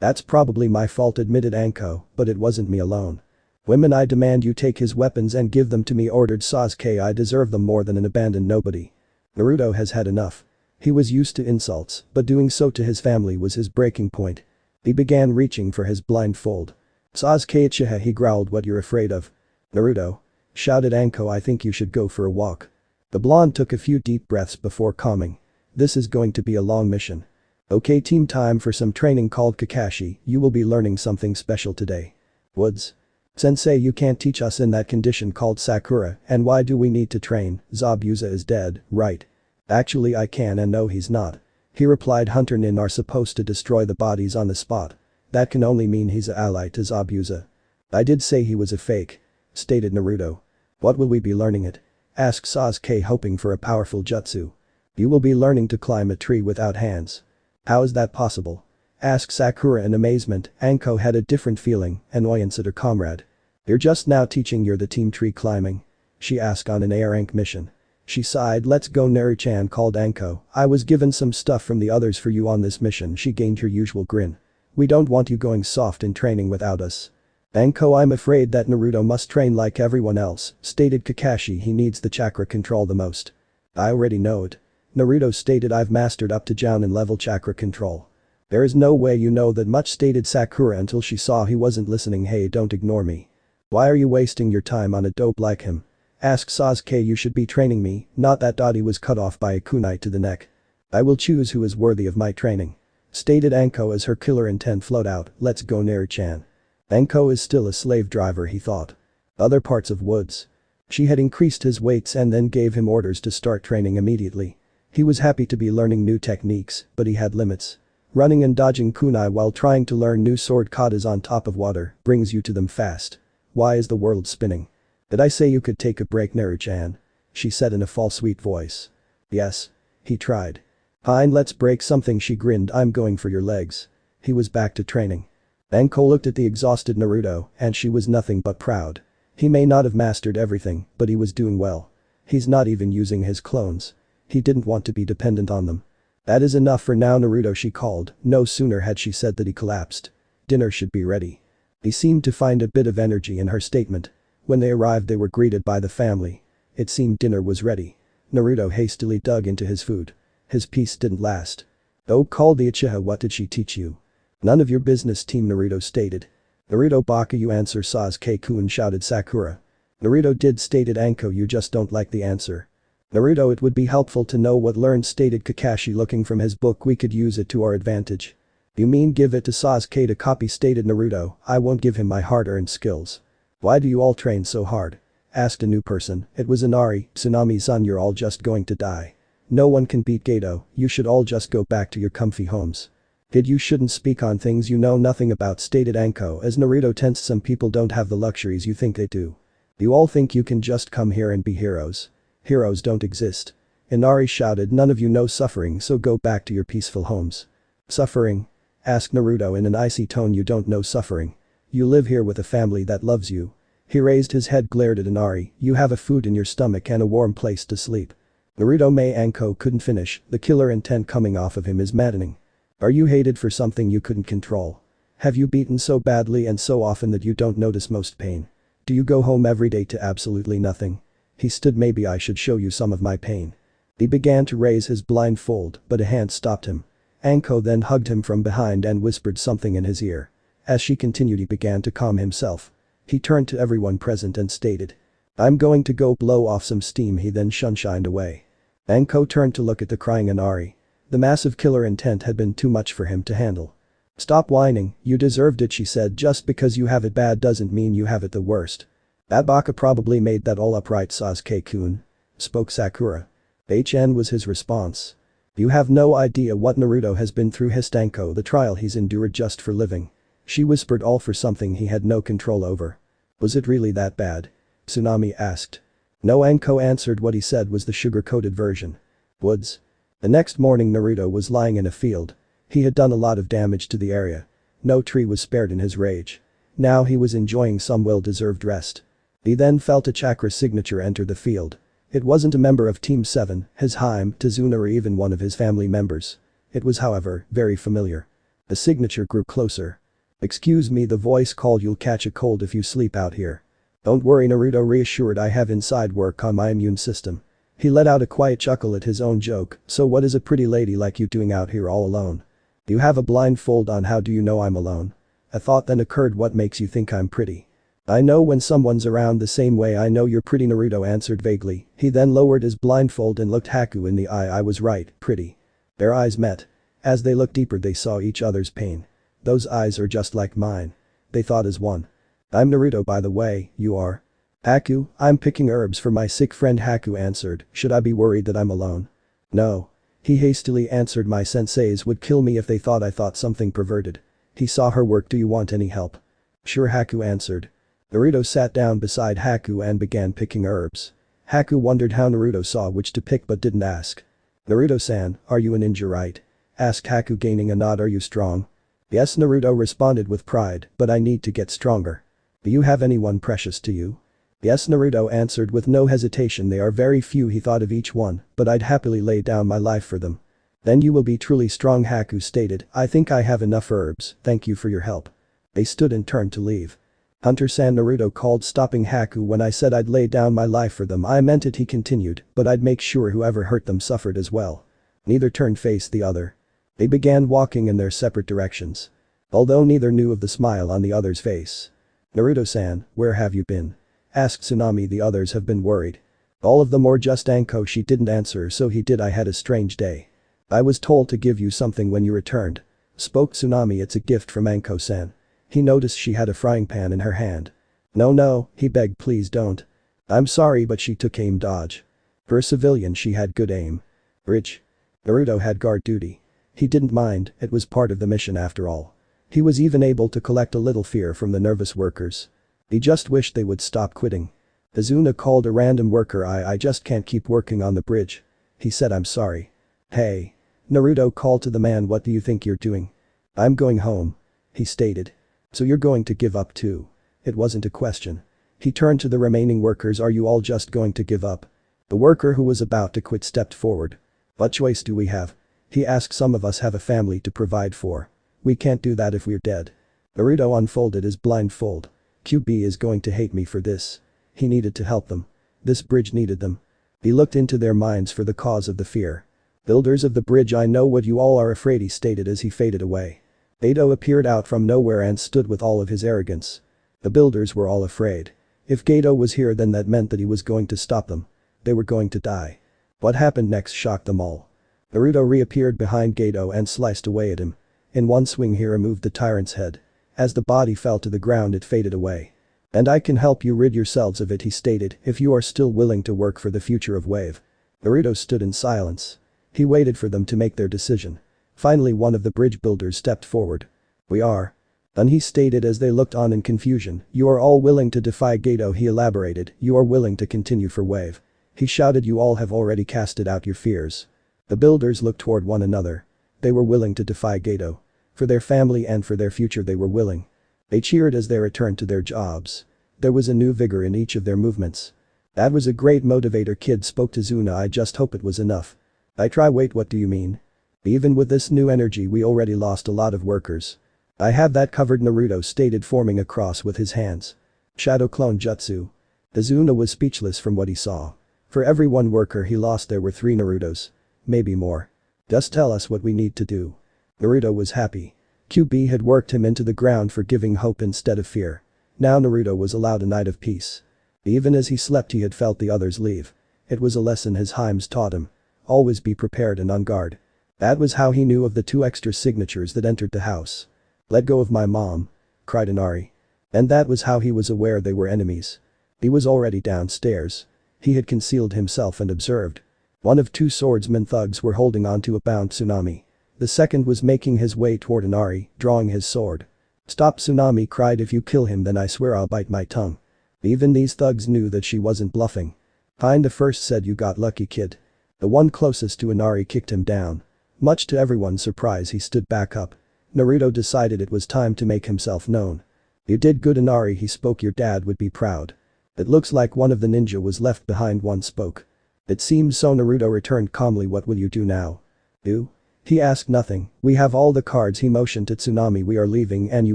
S1: "That's probably my fault," admitted Anko, "but it wasn't me alone." "Women, I demand you take his weapons and give them to me," ordered Sasuke. "I deserve them more than an abandoned nobody." Naruto has had enough. He was used to insults, but doing so to his family was his breaking point. He began reaching for his blindfold. "Sasuke Uchiha," he growled, "what you're afraid of?" "Naruto," shouted Anko, "I think you should go for a walk." The blonde took a few deep breaths before calming. "This is going to be a long mission." "Okay team, time for some training," called Kakashi. "You will be learning something special today." "Woods?" "Sensei, you can't teach us in that condition," called Sakura, "and why do we need to train? Zabuza is dead, right?" "Actually I can, and no he's not," he replied. "Hunter Nin are supposed to destroy the bodies on the spot. That can only mean he's an ally to Zabuza." "I did say he was a fake," stated Naruto. "What will we be learning it?" asked Sasuke, hoping for a powerful jutsu. "You will be learning to climb a tree without hands." "How is that possible?" asked Sakura in amazement. Anko had a different feeling, annoyance at her comrade. "You're just now teaching you're the team tree climbing?" she asked. "On an A rank mission." She sighed. "Let's go, Naru-chan," called Anko. "I was given some stuff from the others for you on this mission." She gained her usual grin. "We don't want you going soft in training without us." "Anko, I'm afraid that Naruto must train like everyone else," stated Kakashi. "He needs the chakra control the most." "I already know it," Naruto stated. "I've mastered up to Jounin level chakra control." "There is no way you know that much," stated Sakura until she saw he wasn't listening. "Hey, don't ignore me." "Why are you wasting your time on a dope like him?" asked Sasuke. "You should be training me, not that." He was cut off by a kunai to the neck. "I will choose who is worthy of my training," stated Anko as her killer intent flowed out. "Let's go, Naru-chan." Anko is still a slave driver, he thought. Other parts of Woods. She had increased his weights and then gave him orders to start training immediately. He was happy to be learning new techniques, but he had limits. Running and dodging kunai while trying to learn new sword katas on top of water brings you to them fast. Why is the world spinning? Did I say you could take a break, Naru-chan? She said in a false sweet voice. Yes. He tried. Fine, let's break something, she grinned. I'm going for your legs. He was back to training. Anko looked at the exhausted Naruto, and she was nothing but proud. He may not have mastered everything, but he was doing well. He's not even using his clones. He didn't want to be dependent on them. That is enough for now, Naruto, she called. No sooner had she said that he collapsed. Dinner should be ready. He seemed to find a bit of energy in her statement. When they arrived, they were greeted by the family. It seemed dinner was ready. Naruto hastily dug into his food. His peace didn't last. Oh, called the Uchiha, what did she teach you? None of your business, Team Naruto stated. Naruto baka you answer, Sasuke-kun, shouted Sakura. Naruto did, stated Anko, you just don't like the answer. Naruto, it would be helpful to know what learned, stated Kakashi, looking from his book. We could use it to our advantage. You mean give it to Sasuke to copy, stated Naruto. I won't give him my hard-earned skills. Why do you all train so hard? Asked a new person. It was Inari. Tsunami-san, you're all just going to die. No one can beat Gato, you should all just go back to your comfy homes. Kid, you shouldn't speak on things you know nothing about, stated Anko as Naruto tensed. Some people don't have the luxuries you think they do. You all think you can just come here and be heroes. Heroes don't exist. Inari shouted, none of you know suffering, so go back to your peaceful homes. Suffering? Asked Naruto in an icy tone. You don't know suffering. You live here with a family that loves you. He raised his head, glared at Inari. You have a food in your stomach and a warm place to sleep. Naruto May Anko couldn't finish, the killer intent coming off of him is maddening. Are you hated for something you couldn't control? Have you beaten so badly and so often that you don't notice most pain? Do you go home every day to absolutely nothing? He stood. Maybe I should show you some of my pain. He began to raise his blindfold, but a hand stopped him. Anko then hugged him from behind and whispered something in his ear. As she continued, he began to calm himself. He turned to everyone present and stated. I'm going to go blow off some steam. He then shunshined away. Anko turned to look at the crying Inari. The massive killer intent had been too much for him to handle. Stop whining, you deserved it, she said. Just because you have it bad doesn't mean you have it the worst. That baka probably made that all up, right, Sasuke-kun? Spoke Sakura. HN was his response. You have no idea what Naruto has been through, hissed Anko, the trial he's endured just for living. She whispered, all for something he had no control over. Was it really that bad? Tsunami asked. No, Anko answered. What he said was the sugar-coated version. Woods. The next morning, Naruto was lying in a field. He had done a lot of damage to the area. No tree was spared in his rage. Now he was enjoying some well-deserved rest. He then felt a chakra signature enter the field. It wasn't a member of Team 7, his Haim, Tazuna, or even one of his family members. It was, however, very familiar. The signature grew closer. Excuse me, the voice called. You'll catch a cold if you sleep out here. Don't worry, Naruto reassured. I have inside work on my immune system. He let out a quiet chuckle at his own joke. So what is a pretty lady like you doing out here all alone? You have a blindfold on. How do you know I'm alone? A thought then occurred. What makes you think I'm pretty? I know when someone's around the same way I know you're pretty, Naruto answered vaguely. He then lowered his blindfold and looked Haku in the eye. I was right, pretty. Their eyes met. As they looked deeper, they saw each other's pain. Those eyes are just like mine. They thought as one. I'm Naruto, by the way. You are? Haku, I'm picking herbs for my sick friend, Haku answered. Should I be worried that I'm alone? No. He hastily answered. My senseis would kill me if they thought I thought something perverted. He saw her work. Do you want any help? Sure, Haku answered. Naruto sat down beside Haku and began picking herbs. Haku wondered how Naruto saw which to pick but didn't ask. Naruto-san, are you a ninja, right? Asked Haku, gaining a nod. Are you strong? Yes, Naruto responded with pride, but I need to get stronger. Do you have anyone precious to you? Yes, Naruto answered with no hesitation. They are very few. He thought of each one, but I'd happily lay down my life for them. Then you will be truly strong, Haku stated. I think I have enough herbs, thank you for your help. They stood and turned to leave. Hunter-san, Naruto called, stopping Haku. When I said I'd lay down my life for them, I meant it, he continued, but I'd make sure whoever hurt them suffered as well. Neither turned faced the other. They began walking in their separate directions. Although neither knew of the smile on the other's face. Naruto-san, where have you been? Asked Tsunami. The others have been worried. All of them or just Anko? She didn't answer. So he did. I had a strange day. I was told to give you something when you returned. Spoke Tsunami. It's a gift from Anko-san. He noticed she had a frying pan in her hand. No, he begged, please don't. I'm sorry, but she took aim dodge. For a civilian she had good aim. Rich. Naruto had guard duty. He didn't mind, it was part of the mission after all. He was even able to collect a little fear from the nervous workers. He just wished they would stop quitting. Azuna called a random worker. I just can't keep working on the bridge. He said I'm sorry. Hey. Naruto called to the man. What do you think you're doing? I'm going home. He stated. So you're going to give up too? It wasn't a question. He turned to the remaining workers. Are you all just going to give up? The worker who was about to quit stepped forward. What choice do we have? He asked. Some of us have a family to provide for. We can't do that if we're dead. Naruto unfolded his blindfold. QB is going to hate me for this. He needed to help them. This bridge needed them. He looked into their minds for the cause of the fear. Builders of the bridge, I know what you all are afraid, he stated as he faded away. Obito appeared out from nowhere and stood with all of his arrogance. The builders were all afraid. If Gato was here, then that meant that he was going to stop them. They were going to die. What happened next shocked them all. Naruto reappeared behind Gato and sliced away at him. In one swing he removed the tyrant's head. As the body fell to the ground, it faded away. And I can help you rid yourselves of it, he stated, if you are still willing to work for the future of Wave. Naruto stood in silence. He waited for them to make their decision. Finally one of the bridge builders stepped forward. We are. Then he stated as they looked on in confusion. You are all willing to defy Gato, he elaborated. You are willing to continue for Wave. He shouted. You all have already casted out your fears. The builders looked toward one another. They were willing to defy Gato. For their family and for their future they were willing. They cheered as they returned to their jobs. There was a new vigor in each of their movements. That was a great motivator, kid, spoke to Zuna. I just hope it was enough. I try. Wait, what do you mean? Even with this new energy we already lost a lot of workers. I have that covered, Naruto stated, forming a cross with his hands. Shadow clone jutsu. Azuna was speechless from what he saw. For every one worker he lost there were 3 Narutos. Maybe more. Just tell us what we need to do. Naruto was happy. QB had worked him into the ground for giving hope instead of fear. Now Naruto was allowed a night of peace. Even as he slept he had felt the others leave. It was a lesson his Heims taught him. Always be prepared and on guard. That was how he knew of the 2 extra signatures that entered the house. Let go of my mom. Cried Inari. And that was how he was aware they were enemies. He was already downstairs. He had concealed himself and observed. One of 2 swordsman thugs were holding onto a bound Tsunami. The second was making his way toward Inari, drawing his sword. Stop, Tsunami cried. If you kill him then I swear I'll bite my tongue. Even these thugs knew that she wasn't bluffing. Hein the first said, you got lucky, kid. The one closest to Inari kicked him down. Much to everyone's surprise he stood back up. Naruto decided it was time to make himself known. You did good, Inari, he spoke. Your dad would be proud. It looks like one of the ninja was left behind, one spoke. It seems so, Naruto returned calmly. What will you do now? Do? He asked. Nothing, we have all the cards. He motioned to Tsunami. We are leaving and you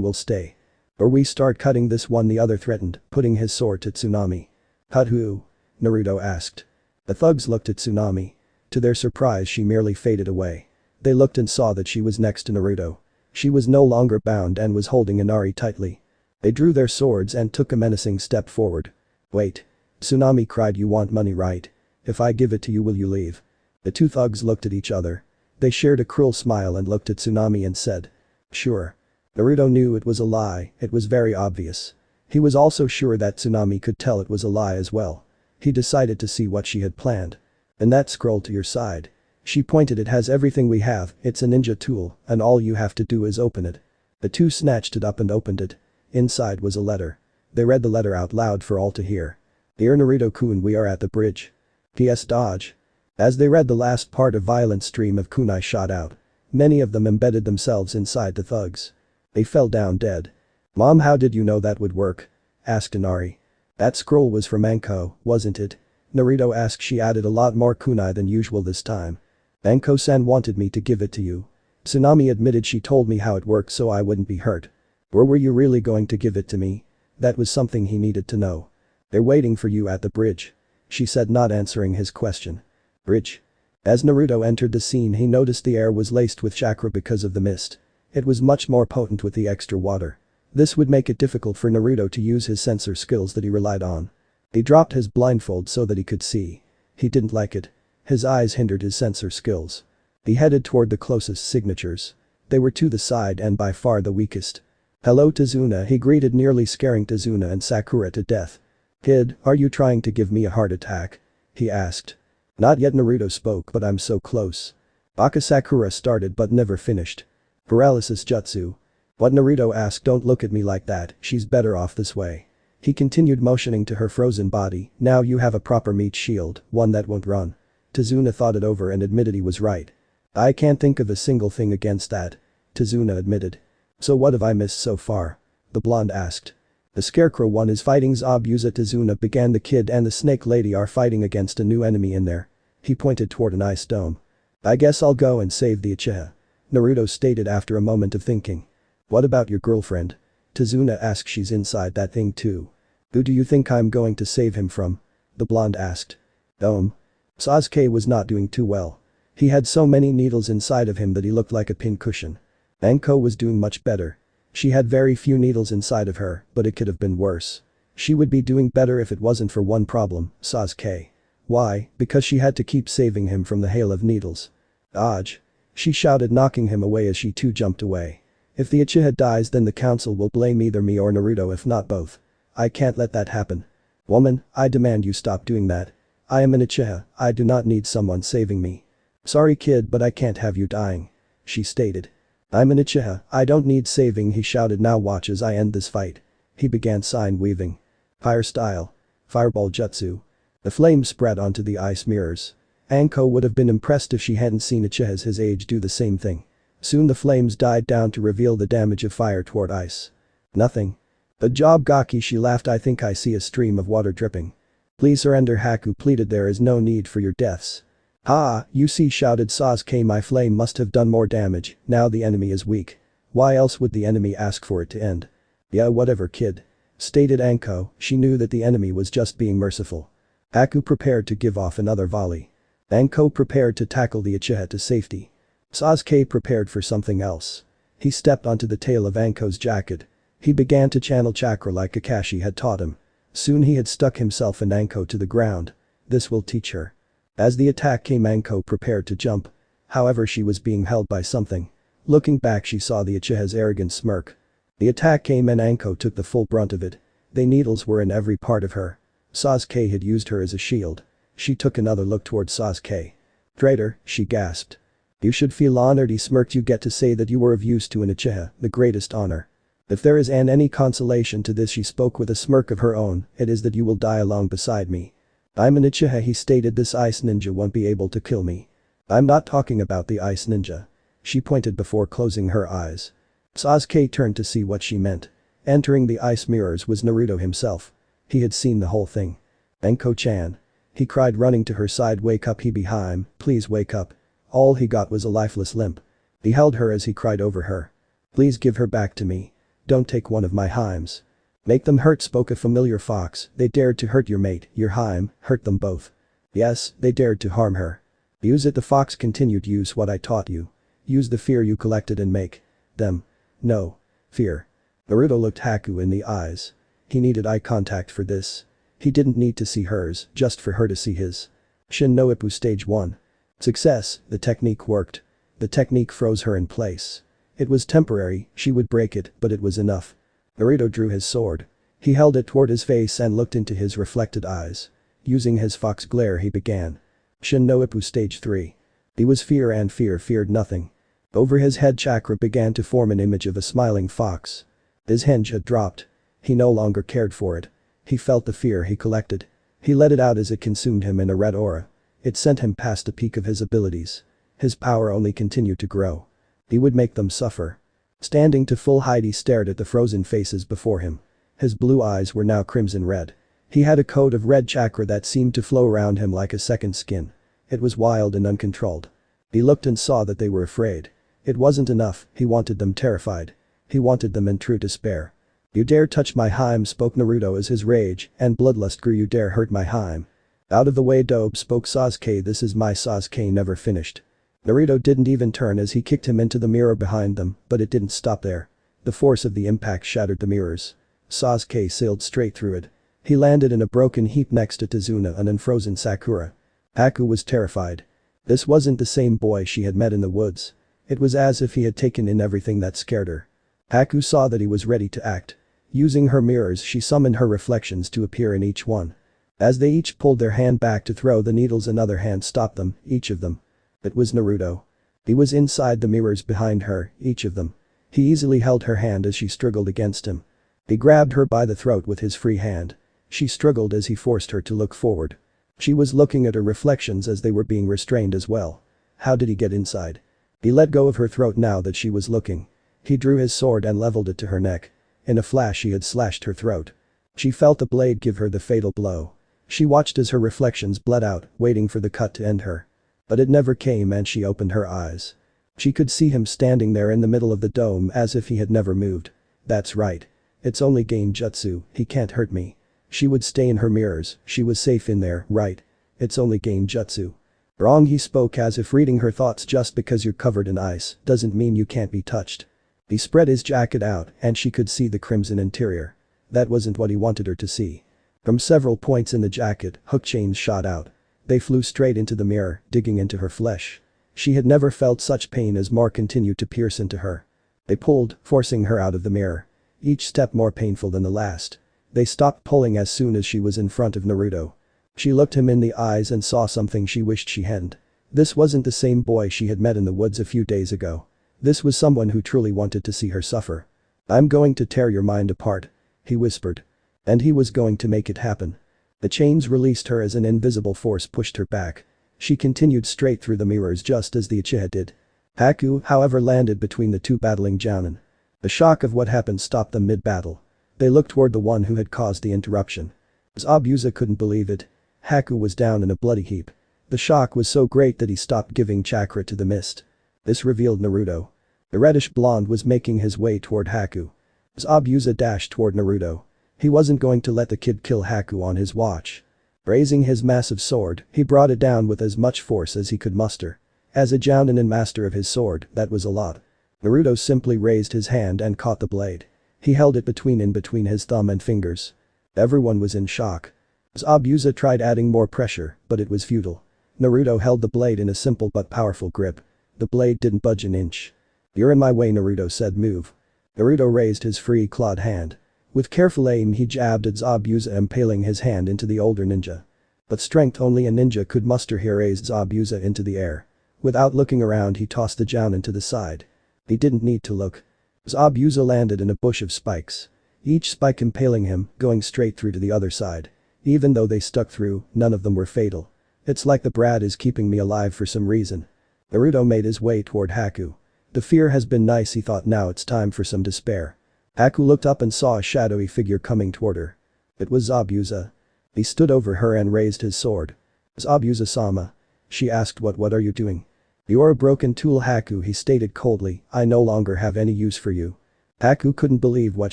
S1: will stay. Or we start cutting this one, the other threatened, putting his sword to Tsunami. Cut who? Naruto asked. The thugs looked at Tsunami. To their surprise she merely faded away. They looked and saw that she was next to Naruto. She was no longer bound and was holding Inari tightly. They drew their swords and took a menacing step forward. Wait. Tsunami cried. You want money, right? If I give it to you, will you leave? The 2 thugs looked at each other. They shared a cruel smile and looked at Tsunami and said. Sure. Naruto knew it was a lie. It was very obvious. He was also sure that Tsunami could tell it was a lie as well. He decided to see what she had planned. And that scroll to your side. She pointed. It has everything we have. It's a ninja tool and all you have to do is open it. The 2 snatched it up and opened it. Inside was a letter. They read the letter out loud for all to hear. Dear Naruto-kun, we are at the bridge. P.S. Dodge. As they read the last part, a violent stream of kunai shot out. Many of them embedded themselves inside the thugs. They fell down dead. Mom, how did you know that would work? Asked Inari. That scroll was from Anko, wasn't it? Naruto asked. She added a lot more kunai than usual this time. Anko-san wanted me to give it to you. Tsunami admitted. She told me how it worked so I wouldn't be hurt. Or were you really going to give it to me? That was something he needed to know. They're waiting for you at the bridge. She said, not answering his question. Bridge. As Naruto entered the scene he noticed the air was laced with chakra because of the mist. It was much more potent with the extra water. This would make it difficult for Naruto to use his sensor skills that he relied on. He dropped his blindfold so that he could see. He didn't like it. His eyes hindered his sensor skills. He headed toward the closest signatures. They were to the side and by far the weakest. Hello, Tazuna, he greeted, nearly scaring Tazuna and Sakura to death. Kid, are you trying to give me a heart attack? He asked. Not yet, Naruto spoke, but I'm so close. Baka Sakura started but never finished. Paralysis jutsu. What? Naruto asked. Don't look at me like that, she's better off this way. He continued motioning to her frozen body, now you have a proper meat shield, one that won't run. Tazuna thought it over and admitted he was right. I can't think of a single thing against that. Tazuna admitted. So what have I missed so far? The blonde asked. The Scarecrow one is fighting Zabuza. Tazuna began. The kid and the snake lady are fighting against a new enemy in there. He pointed toward an ice dome. I guess I'll go and save the Uchiha. Naruto stated after a moment of thinking. What about your girlfriend? Tazuna asked. She's inside that thing too. Who do you think I'm going to save him from? The blonde asked. Sasuke was not doing too well. He had so many needles inside of him that he looked like a pincushion. Anko was doing much better. She had very few needles inside of her, but it could have been worse. She would be doing better if it wasn't for one problem, Sasuke. Why? Because she had to keep saving him from the hail of needles. Dodge! She shouted, knocking him away as she too jumped away. If the Uchiha dies, then the council will blame either me or Naruto, if not both. I can't let that happen. Woman, I demand you stop doing that. I am an Uchiha, I do not need someone saving me. Sorry kid, but I can't have you dying. She stated. I'm an Uchiha, I don't need saving, he shouted. Now watch as I end this fight. He began sign weaving. Fire style. Fireball jutsu. The flames spread onto the ice mirrors. Anko would have been impressed if she hadn't seen Uchihas his age do the same thing. Soon the flames died down to reveal the damage of fire toward ice. Nothing. Good job Gaki, she laughed. I think I see a stream of water dripping. Please surrender, Haku pleaded. There is no need for your deaths. Ha, you see, shouted Sasuke, my flame must have done more damage, now the enemy is weak. Why else would the enemy ask for it to end? Yeah, whatever kid. Stated Anko, she knew that the enemy was just being merciful. Haku prepared to give off another volley. Anko prepared to tackle the Uchiha to safety. Sasuke prepared for something else. He stepped onto the tail of Anko's jacket. He began to channel chakra like Kakashi had taught him. Soon he had stuck himself and Anko to the ground. This will teach her. As the attack came, Anko prepared to jump. However, she was being held by something. Looking back, she saw the Uchiha's arrogant smirk. The attack came and Anko took the full brunt of it. The needles were in every part of her. Sasuke had used her as a shield. She took another look towards Sasuke. Traitor, she gasped. You should feel honored, he smirked. You get to say that you were of use to an Uchiha, the greatest honor. If there is any consolation to this, she spoke with a smirk of her own, it is that you will die along beside me. I'm an Uchiha, he stated. This ice ninja won't be able to kill me. I'm not talking about the ice ninja. She pointed before closing her eyes. Sasuke turned to see what she meant. Entering the ice mirrors was Naruto himself. He had seen the whole thing. Anko-chan. He cried, running to her side. Wake up, THBehemoth, please wake up. All he got was a lifeless limp. He held her as he cried over her. Please give her back to me. Don't take one of my heims. Make them hurt, spoke a familiar fox. They dared to hurt your mate, your heim, hurt them both. Yes, they dared to harm her. Use it, the fox continued. Use what I taught you. Use the fear you collected and make them know fear. Naruto looked Haku in the eyes. He needed eye contact for this. He didn't need to see hers, just for her to see his. Shin no Ippo Stage 1. Success, the technique worked. The technique froze her in place. It was temporary, she would break it, but it was enough. Naruto drew his sword. He held it toward his face and looked into his reflected eyes. Using his fox glare, he began. Shin no Ippo Stage 3. He was fear, and fear feared nothing. Over his head, chakra began to form an image of a smiling fox. His hinge had dropped. He no longer cared for it. He felt the fear he collected. He let it out as it consumed him in a red aura. It sent him past the peak of his abilities. His power only continued to grow. He would make them suffer. Standing to full height, he stared at the frozen faces before him. His blue eyes were now crimson red. He had a coat of red chakra that seemed to flow around him like a second skin. It was wild and uncontrolled. He looked and saw that they were afraid. It wasn't enough, he wanted them terrified. He wanted them in true despair. You dare touch my heim, spoke Naruto as his rage and bloodlust grew. You dare hurt my heim. Out of the way, dope, spoke Sasuke. This is my Sasuke never finished. Naruto didn't even turn as he kicked him into the mirror behind them, but it didn't stop there. The force of the impact shattered the mirrors. Sasuke sailed straight through it. He landed in a broken heap next to Tazuna and unfrozen Sakura. Haku was terrified. This wasn't the same boy she had met in the woods. It was as if he had taken in everything that scared her. Haku saw that he was ready to act. Using her mirrors, she summoned her reflections to appear in each one. As they each pulled their hand back to throw the needles, another hand stopped them, each of them. It was Naruto. He was inside the mirrors behind her, each of them. He easily held her hand as she struggled against him. He grabbed her by the throat with his free hand. She struggled as he forced her to look forward. She was looking at her reflections as they were being restrained as well. How did he get inside? He let go of her throat now that she was looking. He drew his sword and leveled it to her neck. In a flash he had slashed her throat. She felt the blade give her the fatal blow. She watched as her reflections bled out, waiting for the cut to end her. But it never came and she opened her eyes. She could see him standing there in the middle of the dome as if he had never moved. That's right. It's only Genjutsu, he can't hurt me. She would stay in her mirrors, she was safe in there, right? It's only Genjutsu. Wrong, he spoke as if reading her thoughts. Just because you're covered in ice doesn't mean you can't be touched. He spread his jacket out and she could see the crimson interior. That wasn't what he wanted her to see. From several points in the jacket, hook chains shot out. They flew straight into the mirror, digging into her flesh. She had never felt such pain as more continued to pierce into her. They pulled, forcing her out of the mirror. Each step more painful than the last. They stopped pulling as soon as she was in front of Naruto. She looked him in the eyes and saw something she wished she hadn't. This wasn't the same boy she had met in the woods a few days ago. This was someone who truly wanted to see her suffer. I'm going to tear your mind apart, he whispered. And he was going to make it happen. The chains released her as an invisible force pushed her back. She continued straight through the mirrors just as the Uchiha did. Haku, however, landed between the two battling jounin. The shock of what happened stopped them mid-battle. They looked toward the one who had caused the interruption. Zabuza couldn't believe it. Haku was down in a bloody heap. The shock was so great that he stopped giving chakra to the mist. This revealed Naruto. The reddish blonde was making his way toward Haku. Zabuza dashed toward Naruto. He wasn't going to let the kid kill Haku on his watch. Raising his massive sword, he brought it down with as much force as he could muster. As a jounin and master of his sword, that was a lot. Naruto simply raised his hand and caught the blade. He held it between his thumb and fingers. Everyone was in shock. Zabuza tried adding more pressure, but it was futile. Naruto held the blade in a simple but powerful grip. The blade didn't budge an inch. You're in my way, Naruto said. Move. Naruto raised his free clawed hand. With careful aim he jabbed at Zabuza, impaling his hand into the older ninja. But strength only a ninja could muster here raised Zabuza into the air. Without looking around he tossed the jounin to the side. He didn't need to look. Zabuza landed in a bush of spikes. Each spike impaling him, going straight through to the other side. Even though they stuck through, none of them were fatal. It's like the brat is keeping me alive for some reason. Naruto made his way toward Haku. The fear has been nice, he thought. Now it's time for some despair. Haku looked up and saw a shadowy figure coming toward her. It was Zabuza. He stood over her and raised his sword. Zabuza-sama. She asked, what are you doing? You're a broken tool, Haku, he stated coldly. I no longer have any use for you. Haku couldn't believe what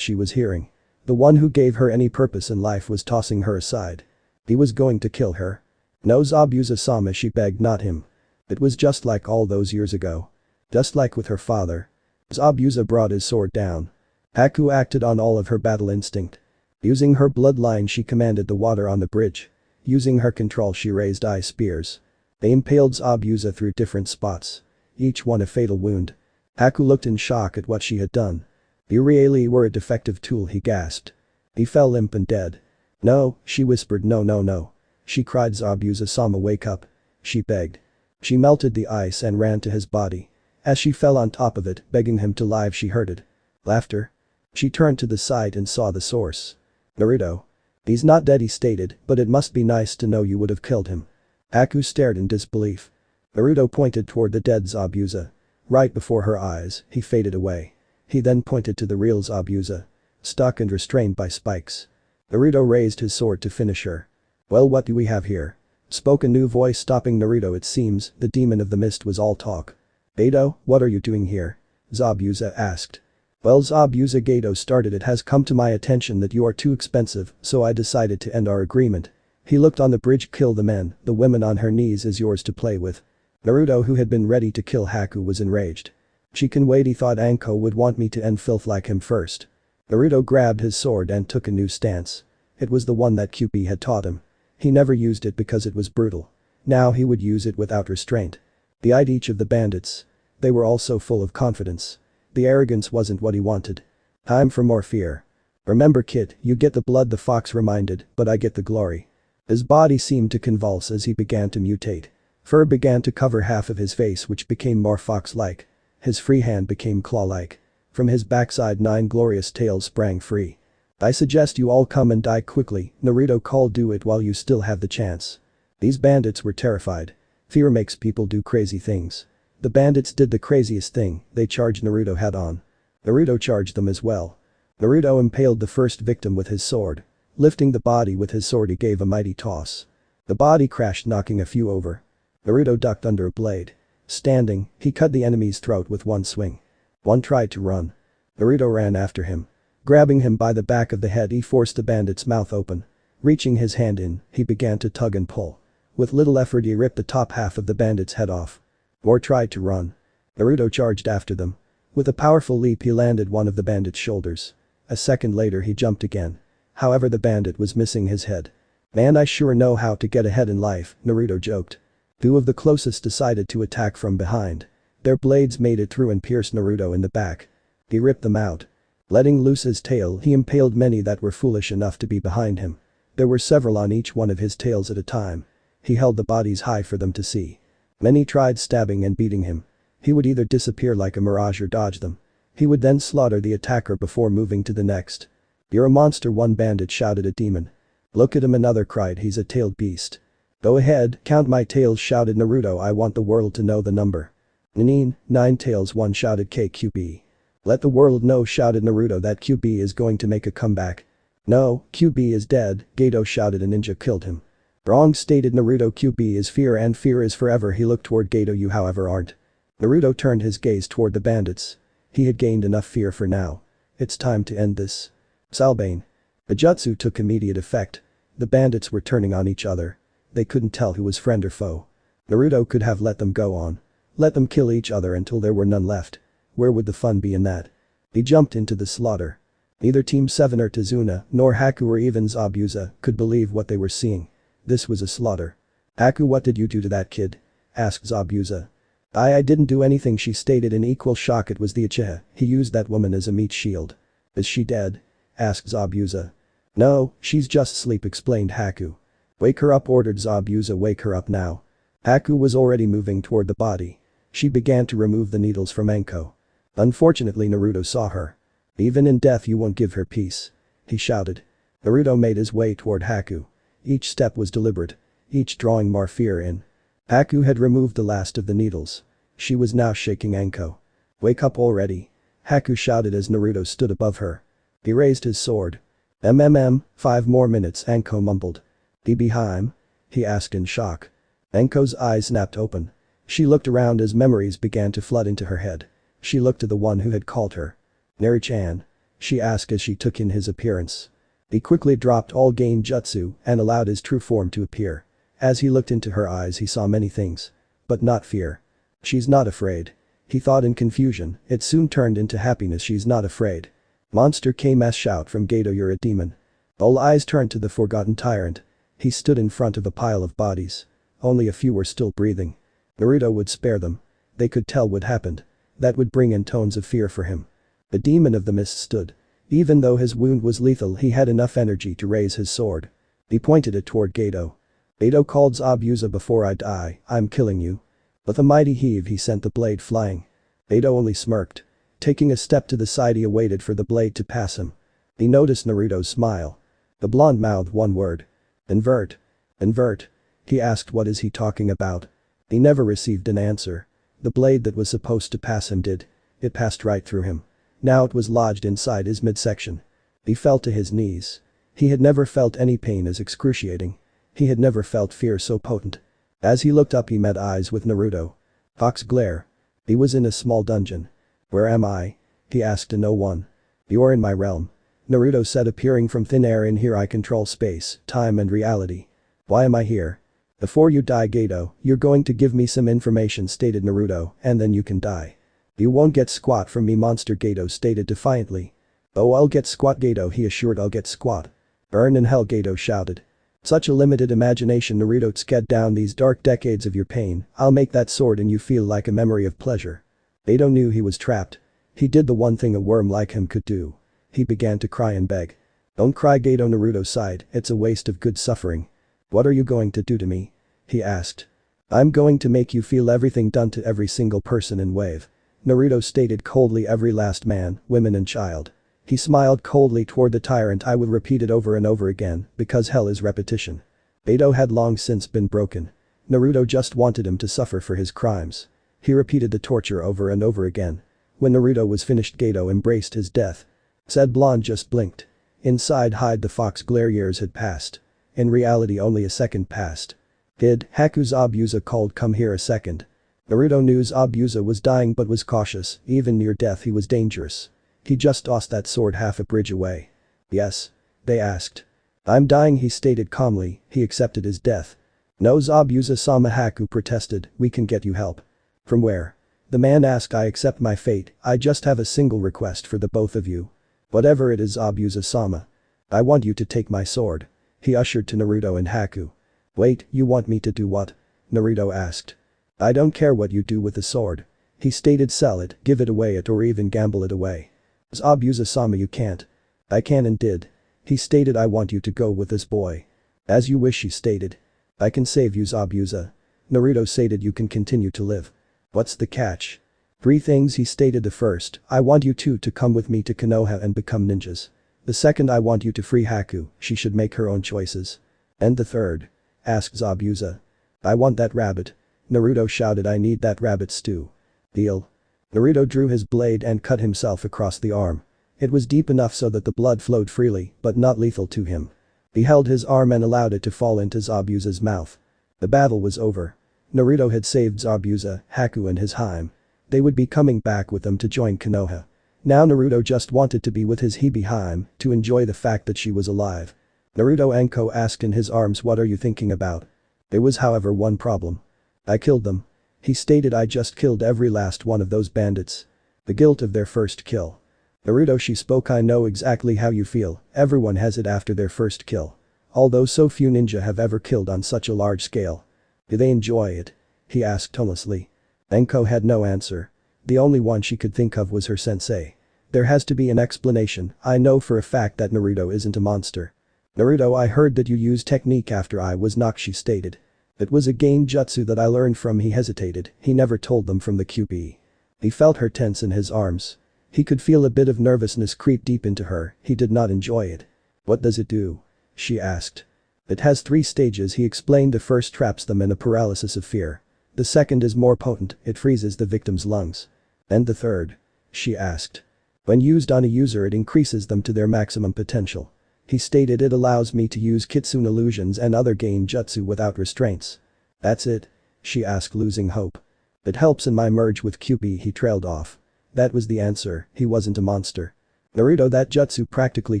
S1: she was hearing. The one who gave her any purpose in life was tossing her aside. He was going to kill her. No, Zabuza-sama, she begged, not him. It was just like all those years ago. Just like with her father. Zabuza brought his sword down. Haku acted on all of her battle instinct. Using her bloodline she commanded the water on the bridge. Using her control she raised ice spears. They impaled Zabuza through different spots. Each one a fatal wound. Haku looked in shock at what she had done. You really were a defective tool, he gasped. He fell limp and dead. No, she whispered. No. She cried. Zabuza-sama, wake up. She begged. She melted the ice and ran to his body. As she fell on top of it, begging him to live, she heard it. Laughter. She turned to the side and saw the source. Naruto. He's not dead, he stated, but it must be nice to know you would have killed him. Haku stared in disbelief. Naruto pointed toward the dead Zabuza. Right before her eyes, he faded away. He then pointed to the real Zabuza. Stuck and restrained by spikes. Naruto raised his sword to finish her. Well, what do we have here? Spoke a new voice, stopping Naruto. It seems the demon of the mist was all talk. Gato, what are you doing here? Zabuza asked. Well, Zabuza, Gato started, it has come to my attention that you are too expensive, so I decided to end our agreement. He looked on the bridge. Kill the men, the women on her knees is yours to play with. Naruto, who had been ready to kill Haku, was enraged. She can wait, he thought. Anko would want me to end filth like him first. Naruto grabbed his sword and took a new stance. It was the one that Kyuubi had taught him. He never used it because it was brutal. Now he would use it without restraint. He eyed each of the bandits. They were all so full of confidence. The arrogance wasn't what he wanted. Time for more fear. Remember, kid, you get the blood, the fox reminded, but I get the glory. His body seemed to convulse as he began to mutate. Fur began to cover half of his face, which became more fox-like. His free hand became claw-like. From his backside 9 glorious tails sprang free. I suggest you all come and die quickly, Naruto called, do it while you still have the chance. These bandits were terrified. Fear makes people do crazy things. The bandits did the craziest thing, they charged Naruto head on. Naruto charged them as well. Naruto impaled the first victim with his sword. Lifting the body with his sword, he gave a mighty toss. The body crashed, knocking a few over. Naruto ducked under a blade. Standing, he cut the enemy's throat with one swing. One tried to run. Naruto ran after him. Grabbing him by the back of the head, he forced the bandit's mouth open. Reaching his hand in, he began to tug and pull. With little effort, he ripped the top half of the bandit's head off. More tried to run. Naruto charged after them. With a powerful leap, he landed one of the bandit's shoulders. A second later, he jumped again. However, the bandit was missing his head. Man, I sure know how to get ahead in life, Naruto joked. Two of the closest decided to attack from behind. Their blades made it through and pierced Naruto in the back. He ripped them out. Letting loose his tail, he impaled many that were foolish enough to be behind him. There were several on each one of his tails at a time. He held the bodies high for them to see. Many tried stabbing and beating him. He would either disappear like a mirage or dodge them. He would then slaughter the attacker before moving to the next. You're a monster, one bandit shouted at Demon. Look at him, another cried, he's a tailed beast. Go ahead, count my tails, shouted Naruto, I want the world to know the number. Nine, 9 tails, one shouted KQB. Let the world know, shouted Naruto, that QB is going to make a comeback. No, QB is dead, Gato shouted, a ninja killed him. Wrong, stated Naruto, QB is fear and fear is forever. He looked toward Gato, you however aren't. Naruto turned his gaze toward the bandits. He had gained enough fear for now. It's time to end this. Salbane. The jutsu took immediate effect. The bandits were turning on each other. They couldn't tell who was friend or foe. Naruto could have let them go on. Let them kill each other until there were none left. Where would the fun be in that? He jumped into the slaughter. Neither Team 7 or Tazuna, nor Haku or even Zabuza could believe what they were seeing. This was a slaughter. Haku, what did you do to that kid? Asked Zabuza. I didn't do anything, she stated in equal shock. It was the Uchiha. He used that woman as a meat shield. Is she dead? Asked Zabuza. No, she's just asleep, explained Haku. Wake her up, ordered Zabuza, wake her up now. Haku was already moving toward the body. She began to remove the needles from Anko. Unfortunately, Naruto saw her. Even in death you won't give her peace. He shouted. Naruto made his way toward Haku. Each step was deliberate. Each drawing more fear in. Haku had removed the last of the needles. She was now shaking Anko. Wake up already. Haku shouted as Naruto stood above her. He raised his sword. 5 more minutes, Anko mumbled. THBehemoth? He asked in shock. Anko's eyes snapped open. She looked around as memories began to flood into her head. She looked to the one who had called her. Neri-chan? She asked as she took in his appearance. He quickly dropped all Genjutsu and allowed his true form to appear. As he looked into her eyes, he saw many things. But not fear. She's not afraid. He thought in confusion. It soon turned into happiness. She's not afraid. Monster came as shout from Gato, you're a demon. All eyes turned to the forgotten tyrant. He stood in front of a pile of bodies. Only a few were still breathing. Naruto would spare them. They could tell what happened. That would bring in tones of fear for him. The demon of the mist stood. Even though his wound was lethal, he had enough energy to raise his sword. He pointed it toward Gato. Gato called, Zabuza, before I die, I'm killing you. With a mighty heave, he sent the blade flying. Gato only smirked. Taking a step to the side, he awaited for the blade to pass him. He noticed Naruto's smile. The blonde mouthed one word. Invert. Invert. He asked, what is he talking about? He never received an answer. The blade that was supposed to pass him did. It passed right through him. Now it was lodged inside his midsection. He fell to his knees. He had never felt any pain as excruciating. He had never felt fear so potent. As he looked up, he met eyes with Naruto. Fox glare. He was in a small dungeon. Where am I? He asked to no one. You're in my realm. Naruto said, appearing from thin air. In here I control space, time and reality. Why am I here? Before you die, Gato, you're going to give me some information, stated Naruto, and then you can die. You won't get squat from me, monster, Gato stated defiantly. Oh, I'll get squat, Gato, he assured. I'll get squat. Burn in hell, Gato shouted. Such a limited imagination, Naruto. Get down these dark decades of your pain. I'll make that sword and you feel like a memory of pleasure. Gato knew he was trapped. He did the one thing a worm like him could do. He began to cry and beg. Don't cry, Gato, Naruto sighed. It's a waste of good suffering. What are you going to do to me? He asked. I'm going to make you feel everything done to every single person in Wave. Naruto stated coldly, every last man, women and child. He smiled coldly toward the tyrant. I would repeat it over and over again, because hell is repetition. Obito had long since been broken. Naruto just wanted him to suffer for his crimes. He repeated the torture over and over again. When Naruto was finished, Gato embraced his death. Said blonde just blinked. Inside hide the fox glare. Years had passed. In reality only a second passed. Did Haku's Zabuza called, come here a second. Naruto knew Zabuza was dying but was cautious. Even near death he was dangerous. He just tossed that sword half a bridge away. Yes? They asked. I'm dying, he stated calmly. He accepted his death. No, Zabuza-sama, Haku protested. We can get you help. From where? The man asked. I accept my fate. I just have a single request for the both of you. Whatever it is, Zabuza-sama. I want you to take my sword. He ushered to Naruto and Haku. Wait, you want me to do what? Naruto asked. I don't care what you do with the sword. He stated. Sell it, give it away or even gamble it away. Zabuza-sama, you can't. I can and did. He stated. I want you to go with this boy. As you wish, he stated. I can save you, Zabuza. Naruto stated. You can continue to live. What's the catch? 3 things, he stated. The first, I want you two to come with me to Konoha and become ninjas. The second, I want you to free Haku, she should make her own choices. And the third? Asked Zabuza. I want that rabbit. Naruto shouted. I need that rabbit stew. Deal. Naruto drew his blade and cut himself across the arm. It was deep enough so that the blood flowed freely, but not lethal to him. He held his arm and allowed it to fall into Zabuza's mouth. The battle was over. Naruto had saved Zabuza, Haku and his Harem. They would be coming back with them to join Konoha. Now Naruto just wanted to be with his Harem, to enjoy the fact that she was alive. Naruto Anko asked in his arms, what are you thinking about? There was however one problem. I killed them. He stated. I just killed every last one of those bandits. The guilt of their first kill. Naruto, she spoke. I know exactly how you feel. Everyone has it after their first kill. Although so few ninja have ever killed on such a large scale. Do they enjoy it? He asked tonelessly. Anko had no answer. The only one she could think of was her sensei. There has to be an explanation. I know for a fact that Naruto isn't a monster. Naruto, I heard that you used technique after I was knocked, she stated. It was a Genjutsu that I learned from. He hesitated. He never told them from the QB. He felt her tense in his arms. He could feel a bit of nervousness creep deep into her. He did not enjoy it. What does it do? She asked. It has 3 stages, he explained. The first traps them in a paralysis of fear. The second is more potent, it freezes the victim's lungs. And the third? She asked. When used on a user, it increases them to their maximum potential. He stated. It allows me to use kitsune illusions and other Genjutsu without restraints. That's it? She asked, losing hope. It helps in my merge with QB. He trailed off. That was the answer. He wasn't a monster. Naruto, that jutsu practically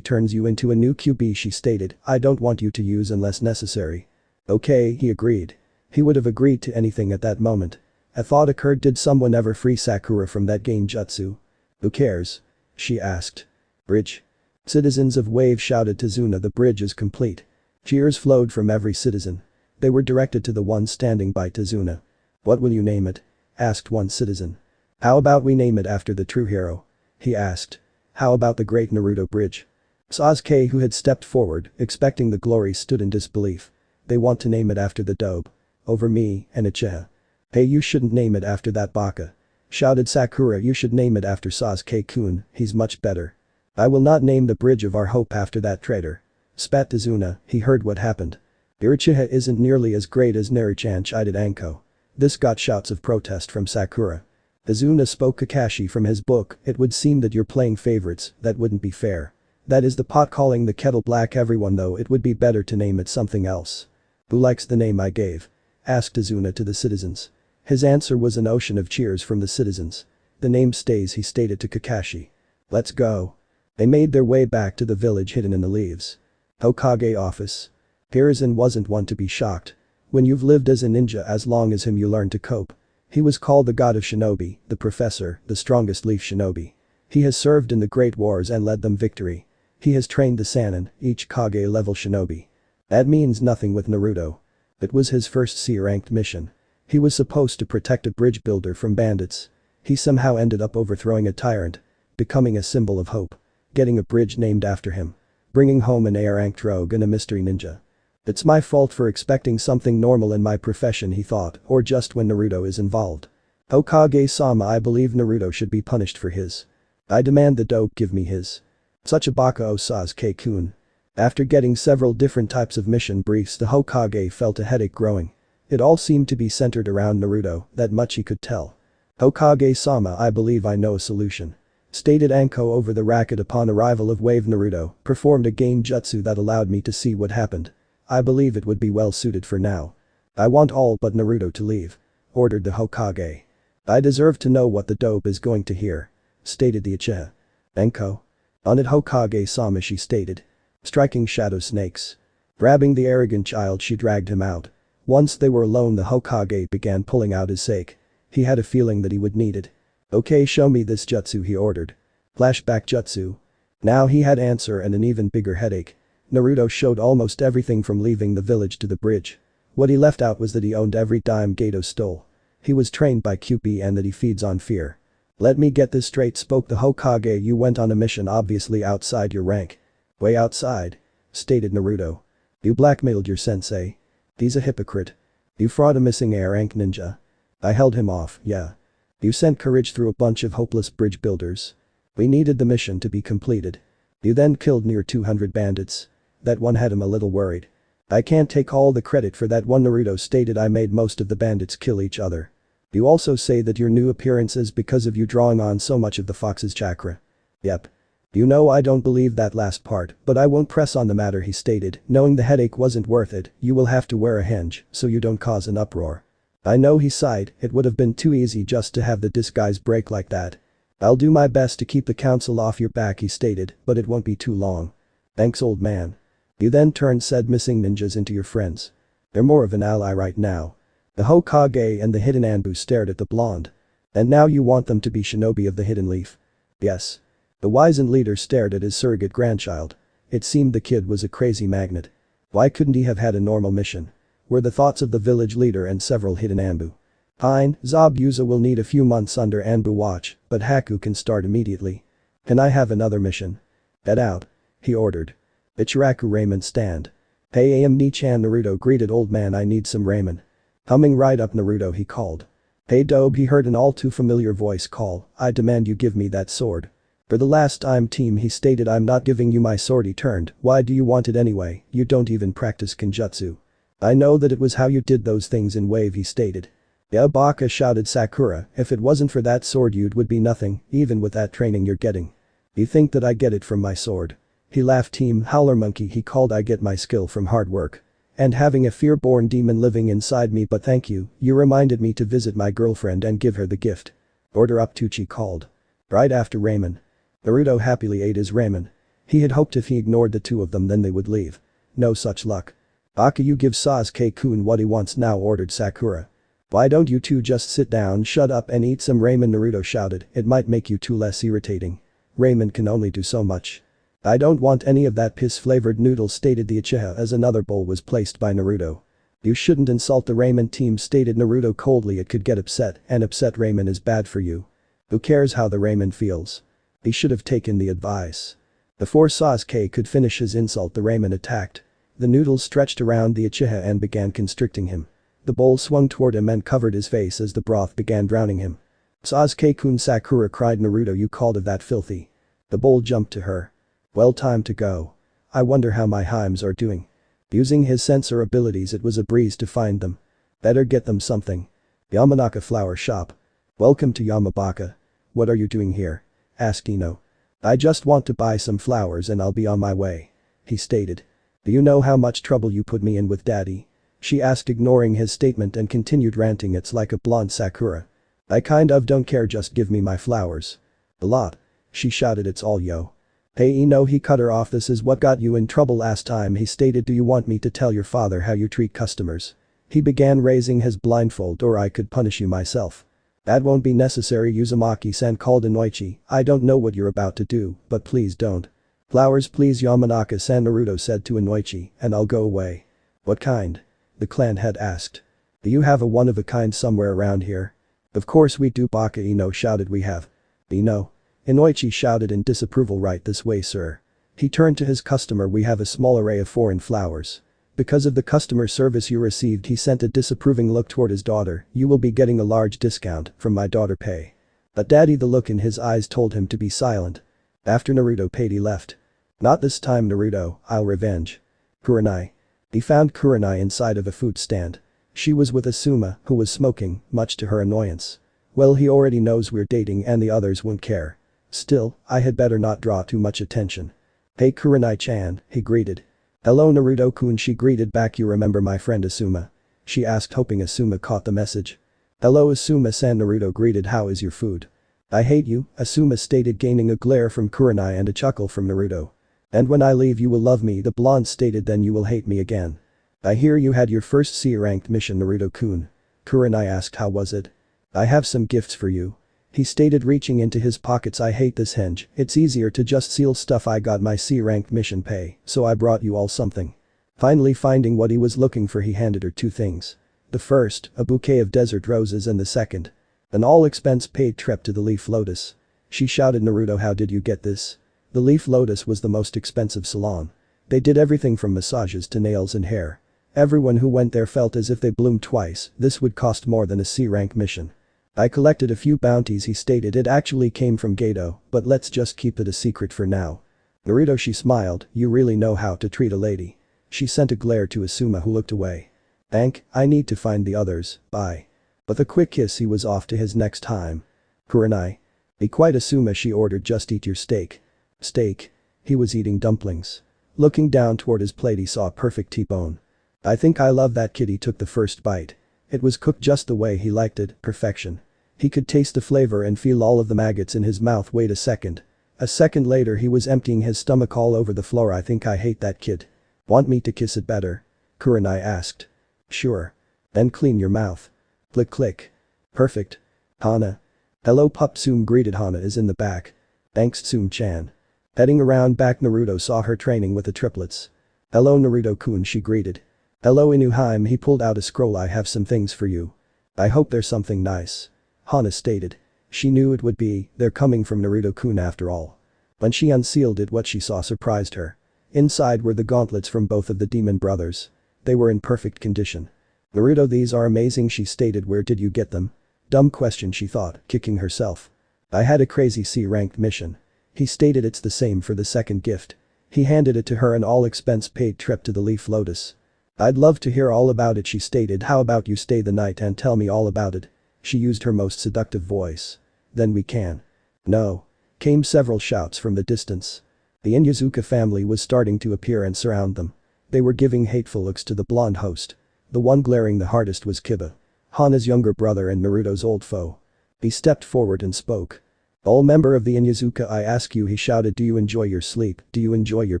S1: turns you into a new QB, she stated. I don't want you to use unless necessary. Okay, he agreed. He would have agreed to anything at that moment. A thought occurred. Did someone ever free Sakura from that Genjutsu? Who cares? She asked. Bridge. Citizens of Wave shouted to Zuna. The bridge is complete. Cheers flowed from every citizen. They were directed to the one standing by Tazuna. What will you name it? Asked one citizen. How about we name it after the true hero? He asked. How about the great Naruto Bridge? Sasuke, who had stepped forward, expecting the glory, stood in disbelief. They want to name it after the dope. Over me and Uchiha. Hey, you shouldn't name it after that baka. Shouted Sakura. You should name it after Sasuke-kun, he's much better. I will not name the Bridge of Our Hope after that traitor. Spat Tazuna. He heard what happened. Uchiha isn't nearly as great as Naruto, chided Anko. This got shouts of protest from Sakura. Tazuna spoke. Kakashi, from his book, it would seem that you're playing favorites. That wouldn't be fair. That is the pot calling the kettle black. Everyone, though, it would be better to name it something else. Who likes the name I gave? Asked Tazuna to the citizens. His answer was an ocean of cheers from the citizens. The name stays, he stated to Kakashi. Let's go. They made their way back to the village hidden in the leaves. Hokage office. Hiruzen wasn't one to be shocked. When you've lived as a ninja as long as him, you learn to cope. He was called the god of shinobi, the professor, the strongest leaf shinobi. He has served in the great wars and led them victory. He has trained the Sannin, each Kage level shinobi. That means nothing with Naruto. It was his first C-ranked mission. He was supposed to protect a bridge builder from bandits. He somehow ended up overthrowing a tyrant. Becoming a symbol of hope. Getting a bridge named after him. Bringing home an A-ranked rogue and a mystery ninja. It's my fault for expecting something normal in my profession, he thought, or just when Naruto is involved. Hokage-sama, I believe Naruto should be punished for his. I demand the dope, give me his. Such a baka o Sasuke-kun. After getting several different types of mission briefs, the Hokage felt a headache growing. It all seemed to be centered around Naruto, that much he could tell. "Hokage-sama, I believe I know a solution," stated Anko over the racket upon arrival of Wave. "Naruto performed a genjutsu that allowed me to see what happened. I believe it would be well suited for now. I want all but Naruto to leave," ordered the Hokage. "I deserve to know what the dope is going to hear," stated the Uchiha. "Anko? On it, Hokage-sama," she stated. Striking shadow snakes. Grabbing the arrogant child, she dragged him out. Once they were alone, the Hokage began pulling out his sake. He had a feeling that he would need it. "Okay, show me this jutsu," he ordered. Flashback jutsu. Now he had answer and an even bigger headache. Naruto showed almost everything from leaving the village to the bridge. What he left out was that he owned every dime Gato stole. He was trained by QP and that he feeds on fear. "Let me get this straight," spoke the Hokage. "You went on a mission obviously outside your rank." "Way outside," stated Naruto. "You blackmailed your sensei. He's a hypocrite. You fraud a missing air rank ninja. I held him off, yeah. You sent courage through a bunch of hopeless bridge builders. We needed the mission to be completed. You then killed near 200 bandits. That one had him a little worried. I can't take all the credit for that one," Naruto stated. "I made most of the bandits kill each other. You also say that your new appearance is because of you drawing on so much of the fox's chakra." "Yep. You know I don't believe that last part, but I won't press on the matter," he stated, knowing the headache wasn't worth it. "You will have to wear a hinge so you don't cause an uproar." "I know," he sighed. "It would have been too easy just to have the disguise break like that." "I'll do my best to keep the council off your back," he stated, "but it won't be too long." "Thanks, old man." "You then turned said missing ninjas into your friends. They're more of an ally right now." The Hokage and the Hidden Anbu stared at the blonde. "And now you want them to be shinobi of the Hidden Leaf?" "Yes." The wizened leader stared at his surrogate grandchild. It seemed the kid was a crazy magnet. Why couldn't he have had a normal mission? Were the thoughts of the village leader and several Hidden Anbu. "Fine, Zabuza will need a few months under Anbu watch, but Haku can start immediately. Can I have another mission?" "Head out," he ordered. Ichiraku ramen stand. "Hey, am Nichan," Naruto greeted. "Old man, I need some ramen." Coming right up, Naruto, he called. "Hey Dobe," he heard an all too familiar voice call. "I demand you give me that sword." "For the last time, team," he stated. "I'm not giving you my sword," he turned. "Why do you want it anyway? You don't even practice Kenjutsu." "I know that it was how you did those things in Wave," he stated. "Yeah, Baka," shouted Sakura. "If it wasn't for that sword you would be nothing, even with that training you're getting. You think that I get it from my sword?" He laughed. "Team Howler Monkey," he called. "I get my skill from hard work. And having a fear-born demon living inside me, but thank you, you reminded me to visit my girlfriend and give her the gift." "Order up," Tucci called. Right after ramen. Naruto happily ate his ramen. He had hoped if he ignored the two of them then they would leave. No such luck. "Baka, you give Sasuke-kun what he wants now," ordered Sakura. "Why don't you two just sit down, shut up and eat some ramen?" Naruto shouted. "It might make you two less irritating. Ramen can only do so much." "I don't want any of that piss-flavored noodle," stated the Uchiha as another bowl was placed by Naruto. "You shouldn't insult the ramen team," stated Naruto coldly. "It could get upset, and upset ramen is bad for you. Who cares how the ramen feels?" He should have taken the advice. Before Sasuke could finish his insult, the ramen attacked. The noodles stretched around the Uchiha and began constricting him. The bowl swung toward him and covered his face as the broth began drowning him. "Sasuke-kun," Sakura cried. "Naruto, you called that filthy." The bowl jumped to her. "Well, time to go. I wonder how my Himes are doing." Using his sensor abilities, it was a breeze to find them. "Better get them something." "Yamanaka Flower Shop." "Welcome to Yamabaka. What are you doing here?" asked Ino. "I just want to buy some flowers and I'll be on my way," he stated. "Do you know how much trouble you put me in with daddy?" she asked, ignoring his statement and continued ranting. "It's like a blonde Sakura. I kind of don't care, just give me my flowers." "A lot," she shouted. "It's all yo." "Hey Ino," he cut her off. "This is what got you in trouble last time," he stated. "Do you want me to tell your father how you treat customers?" He began raising his blindfold. "Or I could punish you myself." "That won't be necessary," Uzumaki-san called. "Inoichi, I don't know what you're about to do, but please don't." "Flowers please, Yamanaka-san," Naruto said to Inoichi, "and I'll go away." "What kind?" the clan head asked. "Do you have a one-of-a-kind somewhere around here?" "Of course we do," Baka Ino shouted. "We have." "Ino?" Inoichi shouted in disapproval. "Right this way, sir." He turned to his customer. "We have a small array of foreign flowers. Because of the customer service you received," he sent a disapproving look toward his daughter, "you will be getting a large discount from my daughter pay." But daddy, the look in his eyes told him to be silent. After Naruto paid he left. Not this time Naruto, I'll revenge. Kurenai. He found Kurenai inside of a food stand. She was with Asuma, who was smoking, much to her annoyance. Well, he already knows we're dating and the others won't care. Still, I had better not draw too much attention. Hey Kurenai-chan, he greeted. Hello Naruto-kun, she greeted back. You remember my friend Asuma? She asked, hoping Asuma caught the message. Hello Asuma-san, Naruto greeted. How is your food? I hate you, Asuma stated, gaining a glare from Kurenai and a chuckle from Naruto. And when I leave you will love me, the blonde stated, then you will hate me again. I hear you had your first C-ranked mission, Naruto-kun. Kurenai asked, how was it? I have some gifts for you. He stated, reaching into his pockets. I hate this henge, it's easier to just steal stuff. I got my C-ranked mission pay, so I brought you all something. Finally finding what he was looking for, he handed her two things. The first, a bouquet of desert roses, and the second, an all-expense-paid trip to the Leaf Lotus. She shouted, Naruto, how did you get this? The Leaf Lotus was the most expensive salon. They did everything from massages to nails and hair. Everyone who went there felt as if they bloomed twice. This would cost more than a C-rank mission. I collected a few bounties, he stated. It actually came from Gato, but let's just keep it a secret for now. Naruto, she smiled, you really know how to treat a lady. She sent a glare to Asuma, who looked away. Ank, I need to find the others, bye. With a quick kiss he was off to his next time. Kurenai. Be quiet Asuma, she ordered, just eat your steak. Steak. He was eating dumplings. Looking down toward his plate he saw a perfect T-bone. I think I love that kid. He took the first bite. It was cooked just the way he liked it, perfection. He could taste the flavor and feel all of the maggots in his mouth. Wait a second. A second later he was emptying his stomach all over the floor. I think I hate that kid. Want me to kiss it better? Kurenai asked. Sure. Then clean your mouth. Click click. Perfect. Hana. Hello pup, Tsum greeted. Hana is in the back. Thanks Tsum-chan. Heading around back, Naruto saw her training with the triplets. Hello Naruto-kun, she greeted. Hello Inuheim, he pulled out a scroll. I have some things for you. I hope there's something nice. Hana stated. She knew it would be, they're coming from Naruto-kun after all. When she unsealed it, what she saw surprised her. Inside were the gauntlets from both of the demon brothers. They were in perfect condition. Naruto, these are amazing, she stated. Where did you get them? Dumb question, she thought, kicking herself. I had a crazy C-ranked mission. He stated. It's the same for the second gift. He handed it to her, an all-expense-paid trip to the Leaf Lotus. I'd love to hear all about it, she stated. How about you stay the night and tell me all about it? She used her most seductive voice. Then we can. No. Came several shouts from the distance. The Inyazuka family was starting to appear and surround them. They were giving hateful looks to the blonde host. The one glaring the hardest was Kiba. Hana's younger brother and Naruto's old foe. He stepped forward and spoke. All member of the Inyazuka, I ask you, he shouted, do you enjoy your sleep? Do you enjoy your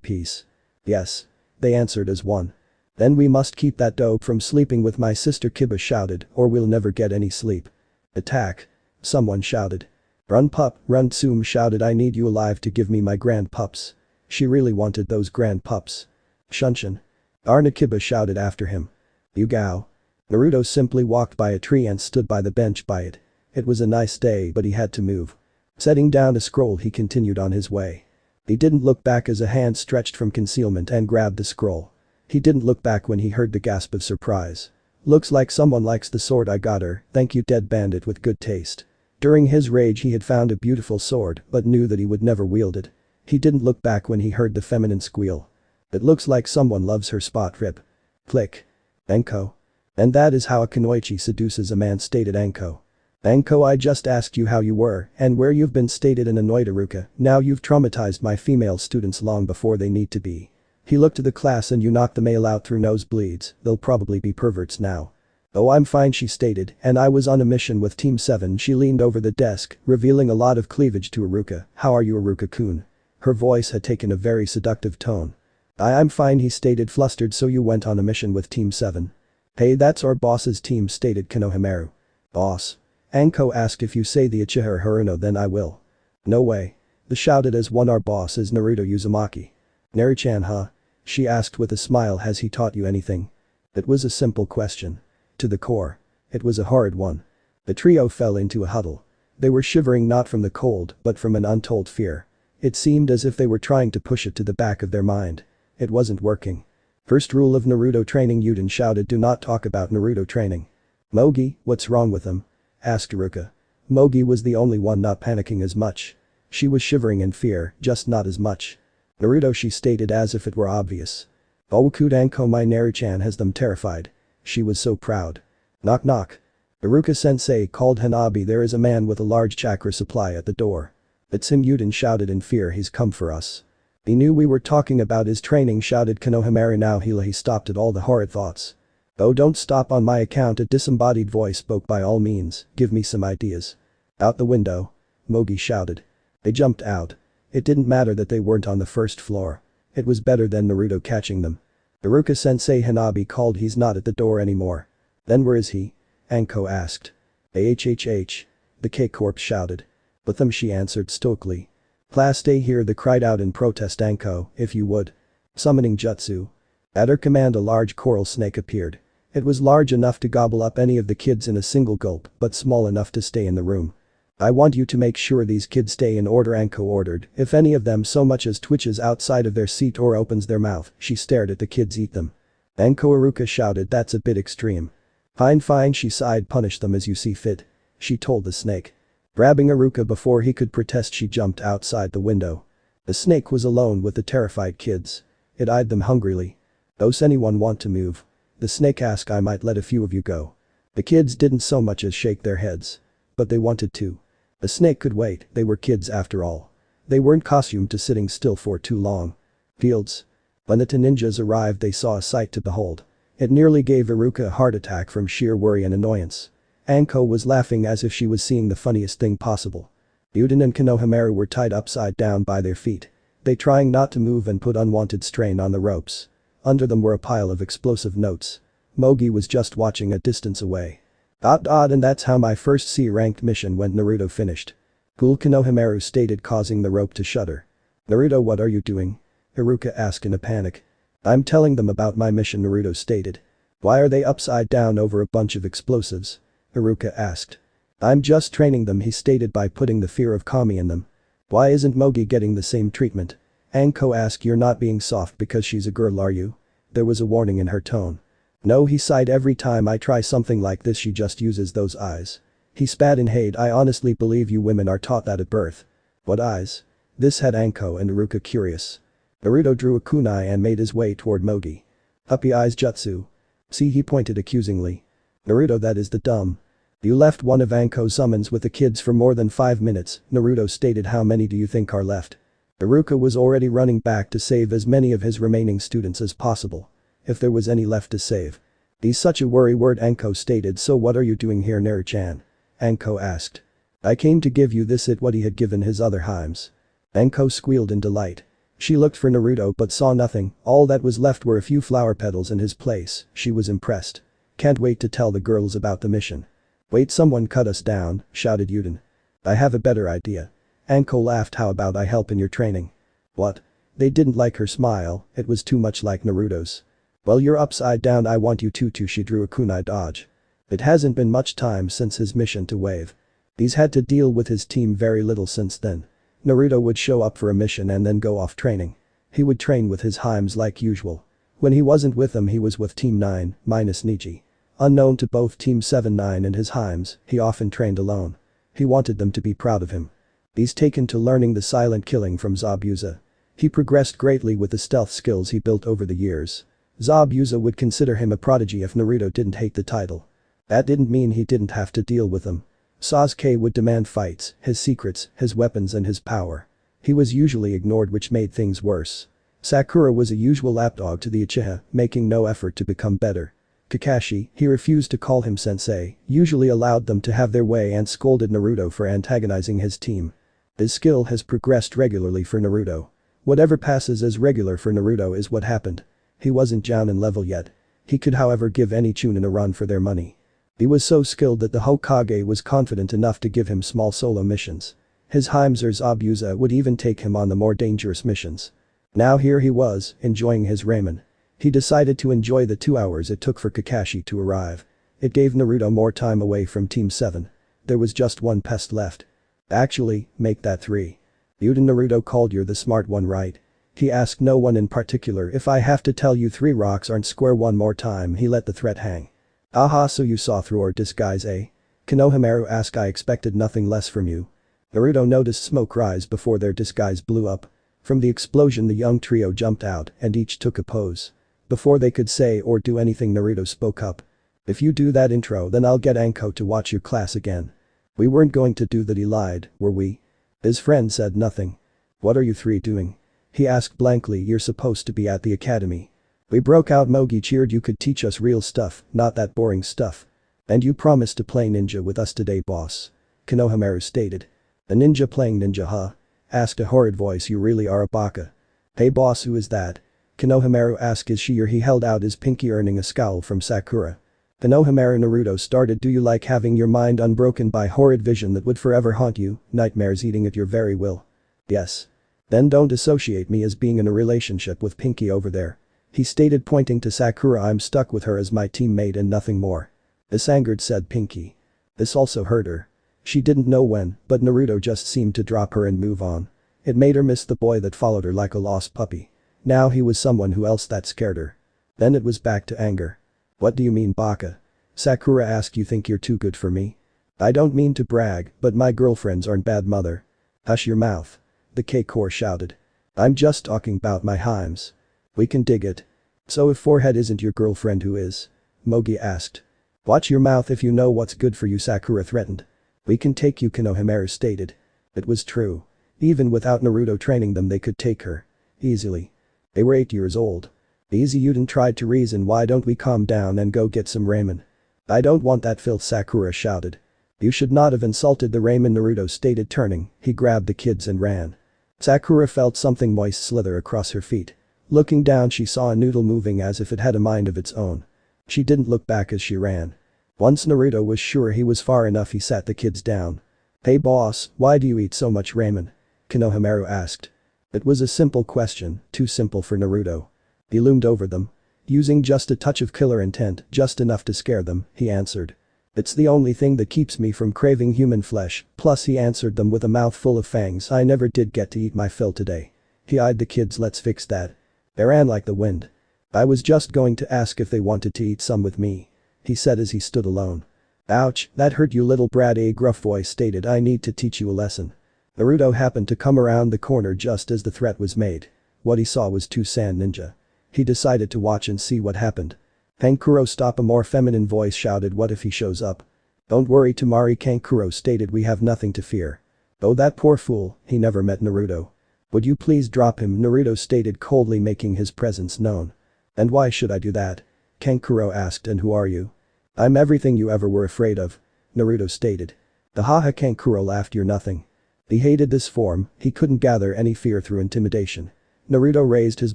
S1: peace? Yes. They answered as one. Then we must keep that dope from sleeping with my sister, Kiba shouted, or we'll never get any sleep. Attack. Someone shouted. Run pup, run, Tsum shouted. I need you alive to give me my grand pups. She really wanted those grand pups. Shunshin. Arna, Kiba shouted after him. Yugao. Naruto simply walked by a tree and stood by the bench by it. It was a nice day, but he had to move. Setting down a scroll, he continued on his way. He didn't look back as a hand stretched from concealment and grabbed the scroll. He didn't look back when he heard the gasp of surprise. Looks like someone likes the sword I got her, thank you dead bandit with good taste. During his rage he had found a beautiful sword but knew that he would never wield it. He didn't look back when he heard the feminine squeal. It looks like someone loves her spot rib. Click. Anko. And that is how a kunoichi seduces a man, stated Anko. Anko, I just asked you how you were and where you've been, stated an annoyed Iruka. Now you've traumatized my female students long before they need to be. He looked to the class, and you knocked the male out through nosebleeds. They'll probably be perverts now. Oh, I'm fine, she stated, and I was on a mission with Team 7. She leaned over the desk, revealing a lot of cleavage to Iruka. How are you, Iruka-kun? Her voice had taken a very seductive tone. I'm fine, he stated, flustered. So you went on a mission with Team 7. Hey, that's our boss's team, stated Konohamaru. Boss? Anko asked. If you say the Uchiha Haruno, then I will. No way. The shouted as one. Our boss is Naruto Uzumaki. Nari-chan, huh? She asked with a smile. Has he taught you anything? It was a simple question. To the core. It was a hard one. The trio fell into a huddle. They were shivering not from the cold but from an untold fear. It seemed as if they were trying to push it to the back of their mind. It wasn't working. First rule of Naruto training, Yuden shouted. Do not talk about Naruto training. Mogi, what's wrong with him? Asked Iruka. Mogi was the only one not panicking as much. She was shivering in fear, just not as much. Naruto, she stated as if it were obvious. Oh, could Anko, my Naru-chan has them terrified. She was so proud. Knock knock. Iruka-sensei called Hanabi. There is a man with a large chakra supply at the door. It's him, Yuden shouted in fear. He's come for us. He knew we were talking about his training, shouted Konohamaru. Now he stopped at all the horrid thoughts. Oh, don't stop on my account, a disembodied voice spoke. By all means, give me some ideas. Out the window. Mogi shouted. They jumped out. It didn't matter that they weren't on the first floor. It was better than Naruto catching them. Iruka-sensei, Hanabi called. He's not at the door anymore. Then where is he? Anko asked. AHHH. The K-Corp shouted. With them, she answered stoically. Class, stay here, they cried out in protest. Anko, if you would. Summoning jutsu. At her command, a large coral snake appeared. It was large enough to gobble up any of the kids in a single gulp, but small enough to stay in the room. I want you to make sure these kids stay in order, Anko ordered. If any of them so much as twitches outside of their seat or opens their mouth, she stared at the kids. Eat them. Anko, Iruka shouted. That's a bit extreme. Fine, she sighed. Punish them as you see fit. She told the snake. Grabbing Iruka before he could protest, she jumped outside the window. The snake was alone with the terrified kids. It eyed them hungrily. Does anyone want to move? The snake asked. I might let a few of you go. The kids didn't so much as shake their heads. But they wanted to. The snake could wait, they were kids after all. They weren't costumed to sitting still for too long. Fields. When the ninjas arrived, they saw a sight to behold. It nearly gave Iruka a heart attack from sheer worry and annoyance. Anko was laughing as if she was seeing the funniest thing possible. Yuden and Konohamaru were tied upside down by their feet. They trying not to move and put unwanted strain on the ropes. Under them were a pile of explosive notes. Mogi was just watching a distance away. And that's how my first C-ranked mission went, Naruto finished. Cool, Konohamaru stated, causing the rope to shudder. Naruto, what are you doing? Iruka asked in a panic. I'm telling them about my mission, Naruto stated. Why are they upside down over a bunch of explosives? Iruka asked. I'm just training them, he stated, by putting the fear of Kami in them. Why isn't Mogi getting the same treatment? Anko asked. You're not being soft because she's a girl, are you? There was a warning in her tone. No, he sighed. Every time I try something like this she just uses those eyes. He spat in hate. I honestly believe you women are taught that at birth. What eyes? This had Anko and Iruka curious. Naruto drew a kunai and made his way toward Mogi. Uppy eyes jutsu. See, he pointed accusingly. Naruto, that is the dumb. You left one of Anko's summons with the kids for more than 5 minutes, Naruto stated. How many do you think are left? Iruka was already running back to save as many of his remaining students as possible. If there was any left to save. He's such a worry word, Anko stated. So what are you doing here, Naru-chan? Anko asked. I came to give you this, what he had given his other Heims. Anko squealed in delight. She looked for Naruto but saw nothing. All that was left were a few flower petals in his place. She was impressed. Can't wait to tell the girls about the mission. Wait, someone cut us down, shouted Yuden. I have a better idea. Anko laughed. How about I help in your training? What? They didn't like her smile, it was too much like Naruto's. Well, you're upside down, I want you to. She drew a kunai dodge. It hasn't been much time since his mission to Wave. He's had to deal with his team very little since then. Naruto would show up for a mission and then go off training. He would train with his Heims like usual. When he wasn't with them, he was with Team 9, minus Niji. Unknown to both Team 7-9 and his Heims, he often trained alone. He wanted them to be proud of him. He's taken to learning the silent killing from Zabuza. He progressed greatly with the stealth skills he built over the years. Zabuza would consider him a prodigy if Naruto didn't hate the title. That didn't mean he didn't have to deal with them. Sasuke would demand fights, his secrets, his weapons and his power. He was usually ignored, which made things worse. Sakura was a usual lapdog to the Uchiha, making no effort to become better. Kakashi, he refused to call him sensei, usually allowed them to have their way and scolded Naruto for antagonizing his team. His skill has progressed regularly for Naruto. Whatever passes as regular for Naruto is what happened. He wasn't Jounin level yet. He could, however, give any Chunin a run for their money. He was so skilled that the Hokage was confident enough to give him small solo missions. His Heimzer Zabuza would even take him on the more dangerous missions. Now here he was, enjoying his ramen. He decided to enjoy the 2 hours it took for Kakashi to arrive. It gave Naruto more time away from Team 7. There was just one pest left. Actually, make that 3. Yuden, Naruto called. You're the smart one, right? He asked no one in particular. If I have to tell you 3 rocks aren't square one more time, he let the threat hang. Aha, so you saw through our disguise, eh? Konohamaru asked. I expected nothing less from you. Naruto noticed smoke rise before their disguise blew up. From the explosion the young trio jumped out and each took a pose. Before they could say or do anything Naruto spoke up. "If you do that intro then I'll get Anko to watch your class again." "We weren't going to do that," he lied, "were we?" His friend said nothing. "What are you three doing?" he asked blankly. "You're supposed to be at the academy." "We broke out," Mogi cheered. "You could teach us real stuff, not that boring stuff." "And you promised to play ninja with us today, boss," Konohamaru stated. "A ninja playing ninja, huh?" asked a horrid voice. "You really are a baka." "Hey boss, who is that?" Konohamaru asked. "Is she or he?" held out his pinky, earning a scowl from Sakura. Konohamaru. Naruto started. "Do you like having your mind unbroken by horrid vision that would forever haunt you, nightmares eating at your very will?" "Yes." "Then don't associate me as being in a relationship with Pinky over there," he stated, pointing to Sakura. "I'm stuck with her as my teammate and nothing more." This angered said Pinky. This also hurt her. She didn't know when, but Naruto just seemed to drop her and move on. It made her miss the boy that followed her like a lost puppy. Now he was someone who else that scared her. Then it was back to anger. "What do you mean, baka?" Sakura asked. "You think you're too good for me?" "I don't mean to brag, but my girlfriends aren't bad, mother." "Hush your mouth," the K-Core shouted. "I'm just talking about my Himes." "We can dig it." "So if Forehead isn't your girlfriend, who is?" Mogi asked. "Watch your mouth if you know what's good for you," Sakura threatened. "We can take you," Konohamaru stated. It was true. Even without Naruto training them they could take her. Easily. They were 8 years old. "Easy, Yuden tried to reason. "Why don't we calm down and go get some ramen?" "I don't want that filth," Sakura shouted. "You should not have insulted the ramen," Naruto stated, turning. He grabbed the kids and ran. Sakura felt something moist slither across her feet. Looking down she saw a noodle moving as if it had a mind of its own. She didn't look back as she ran. Once Naruto was sure he was far enough he sat the kids down. "Hey boss, why do you eat so much ramen?" Konohamaru asked. It was a simple question, too simple for Naruto. He loomed over them. Using just a touch of killer intent, just enough to scare them, he answered. "It's the only thing that keeps me from craving human flesh," plus he answered them with a mouth full of fangs. "I never did get to eat my fill today." He eyed the kids. "Let's fix that." They ran like the wind. "I was just going to ask if they wanted to eat some with me," he said as he stood alone. "Ouch, that hurt you little brat," a gruff voice stated. "I need to teach you a lesson." Naruto happened to come around the corner just as the threat was made. What he saw was two sand ninja. He decided to watch and see what happened. "Kankuro, stop," a more feminine voice shouted. "What if he shows up?" "Don't worry, Tamari," Kankuro stated. "We have nothing to fear." "Oh, that poor fool, he never met Naruto." "Would you please drop him?" Naruto stated coldly, making his presence known. "And why should I do that?" Kankuro asked. "And who are you?" "I'm everything you ever were afraid of," Naruto stated. The haha, Kankuro laughed. "You're nothing." He hated this form, he couldn't gather any fear through intimidation. Naruto raised his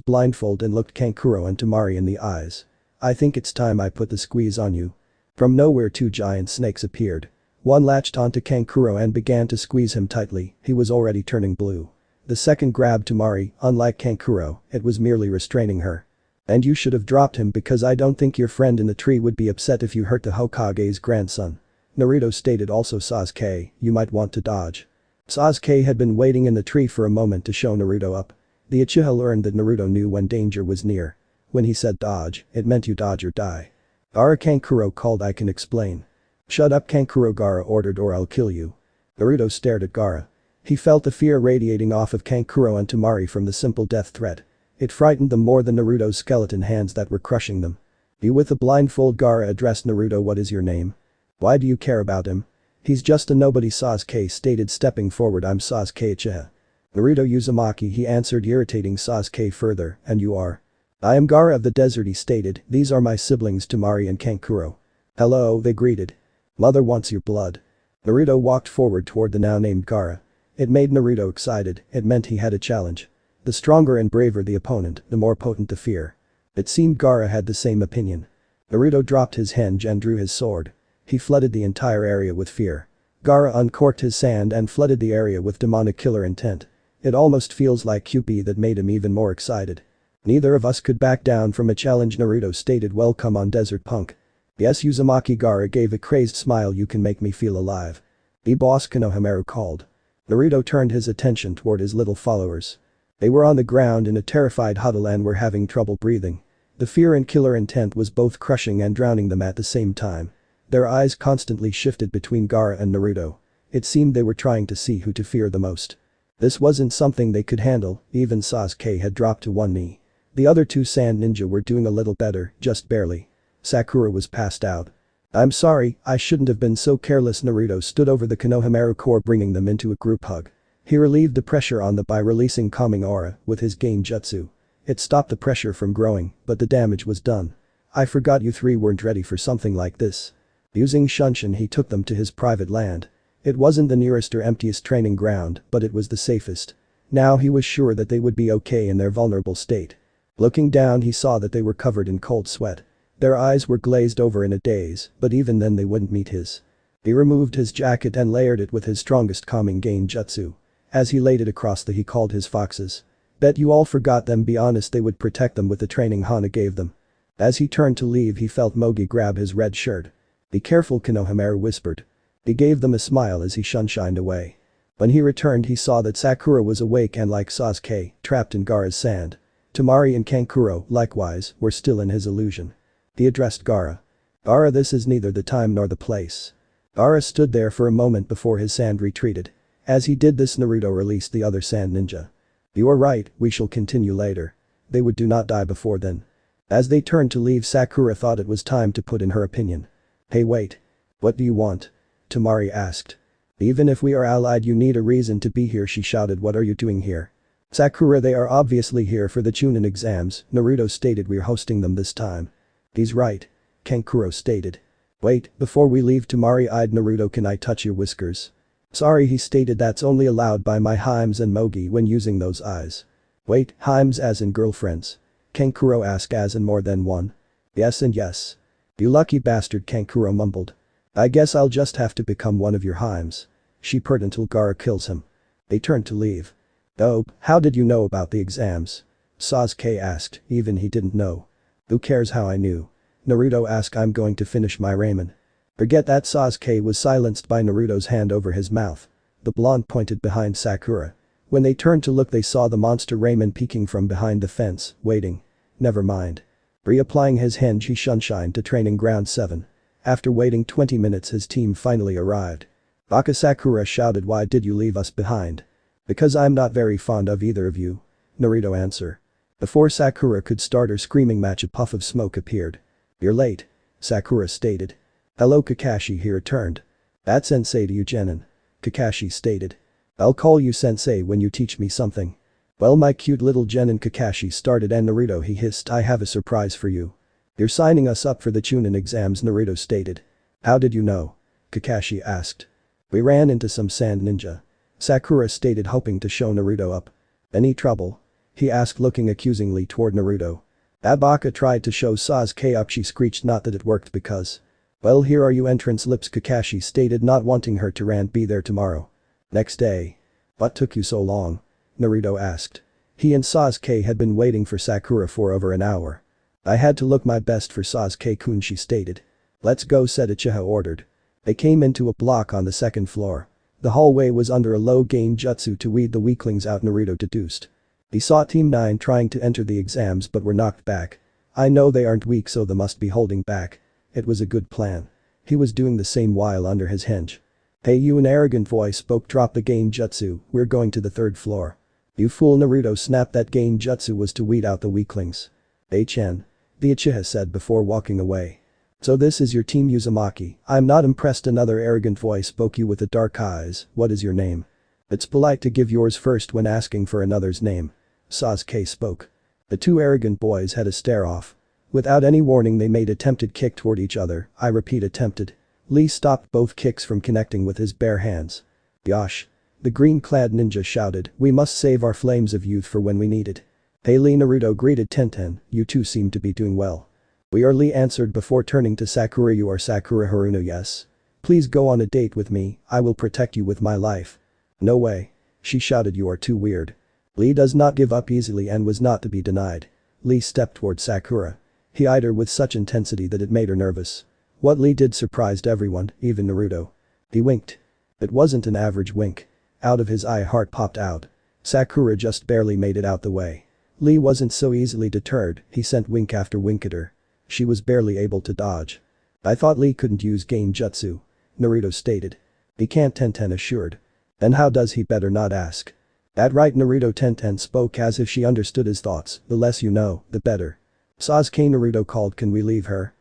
S1: blindfold and looked Kankuro and Tamari in the eyes. "I think it's time I put the squeeze on you." From nowhere two giant snakes appeared. One latched onto Kankuro and began to squeeze him tightly. He was already turning blue. The second grabbed Tamari. Unlike Kankuro, it was merely restraining her. "And you should have dropped him because I don't think your friend in the tree would be upset if you hurt the Hokage's grandson," Naruto stated. "Also Sasuke, you might want to dodge." Sasuke had been waiting in the tree for a moment to show Naruto up. The Uchiha learned that Naruto knew when danger was near. When he said dodge, it meant you dodge or die. "Gaara," Kankuro called. "I can explain." "Shut up, Kankuro," Gaara ordered, "or I'll kill you." Naruto stared at Gaara. He felt the fear radiating off of Kankuro and Tamari from the simple death threat. It frightened them more than Naruto's skeleton hands that were crushing them. "You with the blindfold," Gaara addressed Naruto. "What is your name? Why do you care about him?" "He's just a nobody," Sasuke stated, stepping forward. "I'm Sasuke Uchiha." "Naruto Uzumaki," he answered, irritating Sasuke further. "And you are?" "I am Gaara of the desert," he stated. "These are my siblings Tamari and Kankuro." "Hello," they greeted. "Mother wants your blood." Naruto walked forward toward the now named Gaara. It made Naruto excited, it meant he had a challenge. The stronger and braver the opponent, the more potent the fear. It seemed Gaara had the same opinion. Naruto dropped his henge and drew his sword. He flooded the entire area with fear. Gaara uncorked his sand and flooded the area with demonic killer intent. It almost feels like QP that made him even more excited. "Neither of us could back down from a challenge," Naruto stated. "Well, come on, desert punk." "Yes, Uzumaki." Gaara gave a crazed smile. "You can make me feel alive." "The boss," Konohamaru called. Naruto turned his attention toward his little followers. They were on the ground in a terrified huddle and were having trouble breathing. The fear and killer intent was both crushing and drowning them at the same time. Their eyes constantly shifted between Gaara and Naruto. It seemed they were trying to see who to fear the most. This wasn't something they could handle, even Sasuke had dropped to one knee. The other two sand ninja were doing a little better, just barely. Sakura was passed out. I'm sorry, I shouldn't have been so careless. Naruto stood over the Konohamaru core, bringing them into a group hug. He relieved the pressure on them by releasing calming aura with his Genjutsu. It stopped the pressure from growing, but the damage was done. I forgot you three weren't ready for something like this. Using Shunshin, he took them to his private land. It wasn't the nearest or emptiest training ground, but it was the safest. Now he was sure that they would be okay in their vulnerable state. Looking down, he saw that they were covered in cold sweat. Their eyes were glazed over in a daze, but even then they wouldn't meet his. He removed his jacket and layered it with his strongest calming Genjutsu. As he laid it across he called his foxes. Bet you all forgot them. Be honest, they would protect them with the training Hana gave them. As he turned to leave, he felt Mogi grab his red shirt. Be careful, Konohamaru whispered. He gave them a smile as he shunshined away. When he returned, he saw that Sakura was awake and, like Sasuke, trapped in Gaara's sand. Temari and Kankuro, likewise, were still in his illusion. He addressed Gaara. Gaara, this is neither the time nor the place. Gaara stood there for a moment before his sand retreated. As he did this, Naruto released the other sand ninja. You are right, we shall continue later. They would do not die before then. As they turned to leave, Sakura thought it was time to put in her opinion. Hey, wait. What do you want? Temari asked. Even if we are allied, you need a reason to be here, she shouted. What are you doing here? Sakura, they are obviously here for the Chunin exams, Naruto stated. We're hosting them this time. He's right. Kankuro stated. Wait, before we leave, Temari eyed Naruto. Can I touch your whiskers? Sorry, he stated. That's only allowed by my Himes and Mogi when using those eyes. Wait, Himes as in girlfriends? Kankuro asked. As in more than one? Yes and yes. You lucky bastard, Kankuro mumbled. I guess I'll just have to become one of your Himes. She purred until Gaara kills him. They turned to leave. Oh, how did you know about the exams? Sasuke asked, even he didn't know. Who cares how I knew? Naruto asked. I'm going to finish my ramen. Forget that. Sasuke was silenced by Naruto's hand over his mouth. The blonde pointed behind Sakura. When they turned to look, they saw the monster Raymond peeking from behind the fence, waiting. Never mind. Reapplying his henge, he shunshined to training ground 7. After waiting 20 minutes, his team finally arrived. Baka Sakura shouted, why did you leave us behind? Because I'm not very fond of either of you. Naruto answered. Before Sakura could start her screaming match, a puff of smoke appeared. You're late. Sakura stated. Hello Kakashi, he returned. That's sensei to you, Genin. Kakashi stated. I'll call you sensei when you teach me something. Well, my cute little Genin, Kakashi started. And Naruto, he hissed, I have a surprise for you. You're signing us up for the Chunin exams, Naruto stated. How did you know? Kakashi asked. We ran into some sand ninja. Sakura stated, hoping to show Naruto up. Any trouble? He asked, looking accusingly toward Naruto. Baka tried to show Sasuke up, she screeched. Not that it worked because. Well, here are you entrance lips, Kakashi stated, not wanting her to be there tomorrow. Next day. What took you so long? Naruto asked. He and Sasuke had been waiting for Sakura for over an hour. I had to look my best for Sasuke-kun, she stated. Let's go, said Uchiha ordered. They came into a block on the second floor. The hallway was under a low Genjutsu to weed the weaklings out, Naruto deduced. He saw Team 9 trying to enter the exams but were knocked back. I know they aren't weak, so they must be holding back. It was a good plan. He was doing the same while under his henge. Hey you, an arrogant voice spoke. Drop the Genjutsu, we're going to the third floor. You fool, Naruto snapped. That Genjutsu was to weed out the weaklings. HN. The Uchiha said before walking away. So this is your team, Uzumaki. I'm not impressed. Another arrogant voice spoke. You with the dark eyes, what is your name? It's polite to give yours first when asking for another's name. Sasuke spoke. The two arrogant boys had a stare-off. Without any warning, they made attempted kick toward each other. I repeat, attempted. Lee stopped both kicks from connecting with his bare hands. Yosh. The green-clad ninja shouted, we must save our flames of youth for when we need it. Hey Lee, Naruto greeted Tenten, you two seem to be doing well. We are, Lee answered before turning to Sakura. You are Sakura Haruno, yes. Please go on a date with me, I will protect you with my life. No way. She shouted, you are too weird. Lee does not give up easily and was not to be denied. Lee stepped toward Sakura. He eyed her with such intensity that it made her nervous. What Lee did surprised everyone, even Naruto. He winked. It wasn't an average wink. Out of his eye, heart popped out. Sakura just barely made it out the way. Lee wasn't so easily deterred, he sent wink after wink at her. She was barely able to dodge. I thought Lee couldn't use Genjutsu. Naruto stated. He can't, Tenten assured. Then how does he, better not ask. That right, Naruto. Tenten spoke as if she understood his thoughts, the less you know, the better. Sasuke, Naruto called, can we leave her?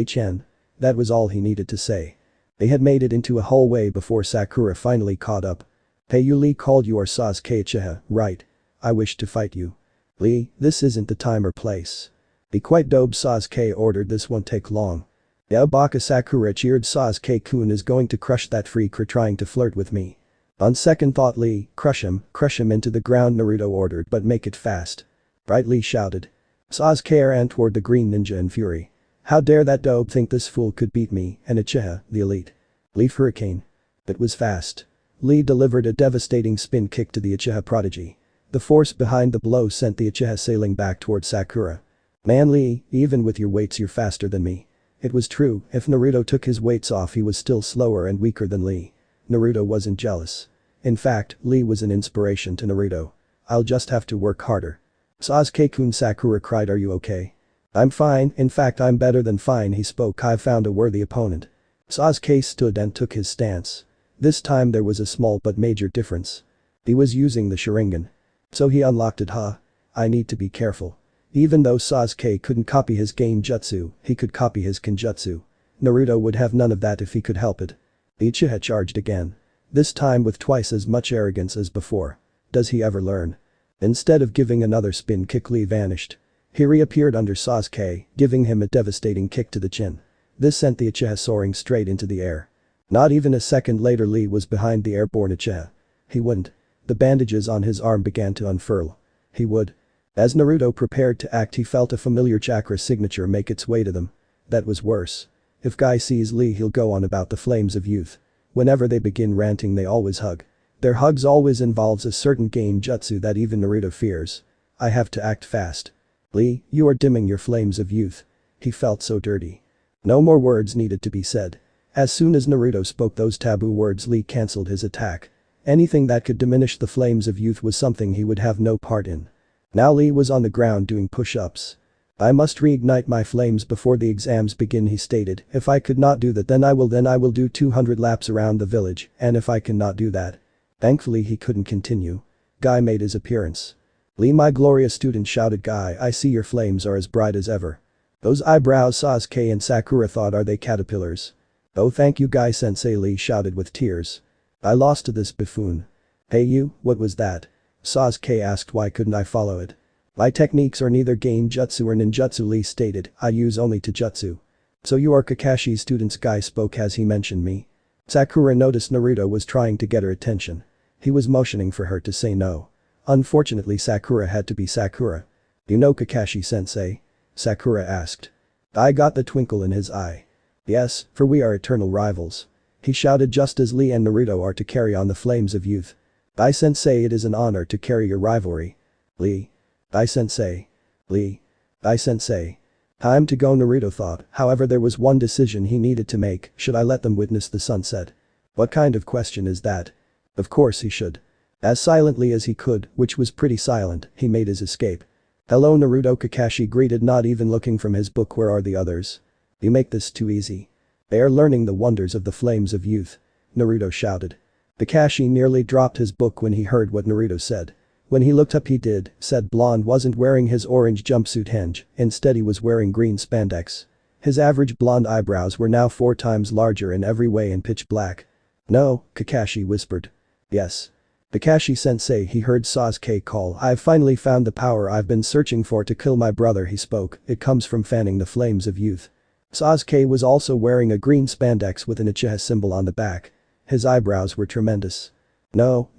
S1: Chen. That was all he needed to say. They had made it into a hallway before Sakura finally caught up. Hey you, Lee called, you are Sasuke Uchiha, right? I wish to fight you. Lee, this isn't the time or place. Be quite dope, Sasuke ordered, this won't take long. Yeah, Baka, Sakura cheered, Sasuke-kun is going to crush that freak for trying to flirt with me. On second thought, Lee, crush him into the ground, Naruto ordered, but make it fast. Right, Lee shouted. Sasuke ran toward the green ninja in fury. How dare that dope think this fool could beat me and Uchiha, the elite. Leaf hurricane. It was fast. Lee delivered a devastating spin kick to the Uchiha prodigy. The force behind the blow sent the Uchiha sailing back toward Sakura. Man Lee, even with your weights you're faster than me. It was true, if Naruto took his weights off he was still slower and weaker than Lee. Naruto wasn't jealous. In fact, Lee was an inspiration to Naruto. I'll just have to work harder. Sasuke-kun, Sakura cried, are you okay? I'm fine, in fact I'm better than fine, he spoke, I've found a worthy opponent. Sasuke stood and took his stance. This time there was a small but major difference. He was using the Sharingan. So he unlocked it, huh? I need to be careful. Even though Sasuke couldn't copy his Genjutsu, he could copy his Kenjutsu. Naruto would have none of that if he could help it. The Uchiha charged again. This time with twice as much arrogance as before. Does he ever learn? Instead of giving another spin kick, Lee vanished. He reappeared under Sasuke, giving him a devastating kick to the chin. This sent the Uchiha soaring straight into the air. Not even a second later Lee was behind the airborne Uchiha. He wouldn't. The bandages on his arm began to unfurl. He would. As Naruto prepared to act, he felt a familiar chakra signature make its way to them. That was worse. If Guy sees Lee he'll go on about the flames of youth. Whenever they begin ranting they always hug. Their hugs always involves a certain Genjutsu that even Naruto fears. I have to act fast. Lee, you are dimming your flames of youth. He felt so dirty. No more words needed to be said. As soon as Naruto spoke those taboo words, Lee cancelled his attack. Anything that could diminish the flames of youth was something he would have no part in. Now Lee was on the ground doing push-ups. I must reignite my flames before the exams begin, he stated. If I could not do that then I will do 200 laps around the village, and if I cannot do that. Thankfully he couldn't continue. Guy made his appearance. Lee, my glorious student, shouted Guy, I see your flames are as bright as ever. Those eyebrows, Sasuke and Sakura thought, are they caterpillars? Oh thank you Guy-sensei, Lee shouted with tears. I lost to this buffoon. Hey you, what was that? Sasuke asked, why couldn't I follow it? My techniques are neither Genjutsu or Ninjutsu, Lee stated, I use only Taijutsu. So you are Kakashi's students, Guy spoke as he mentioned me. Sakura noticed Naruto was trying to get her attention. He was motioning for her to say no. Unfortunately Sakura had to be Sakura. You know Kakashi-sensei? Sakura asked. I got the twinkle in his eye. Yes, for we are eternal rivals. He shouted, just as Lee and Naruto are to carry on the flames of youth. Guy-sensei, it is an honor to carry your rivalry. Lee. Guy-sensei. Lee. Guy-sensei. Time to go, Naruto thought, however there was one decision he needed to make, should I let them witness the sunset? What kind of question is that? Of course he should. As silently as he could, which was pretty silent, he made his escape. Hello Naruto, Kakashi greeted, not even looking from his book. Where are the others? You make this too easy. They are learning the wonders of the flames of youth. Naruto shouted. Kakashi nearly dropped his book when he heard what Naruto said. When he looked up he said Blonde wasn't wearing his orange jumpsuit henge, instead he was wearing green spandex. His average blonde eyebrows were now 4 times larger in every way and pitch black. No, Kakashi whispered. Yes. Kakashi-sensei, he heard Sasuke call, I've finally found the power I've been searching for to kill my brother, he spoke, it comes from fanning the flames of youth. Sasuke was also wearing a green spandex with an Uchiha symbol on the back. His eyebrows were tremendous. No.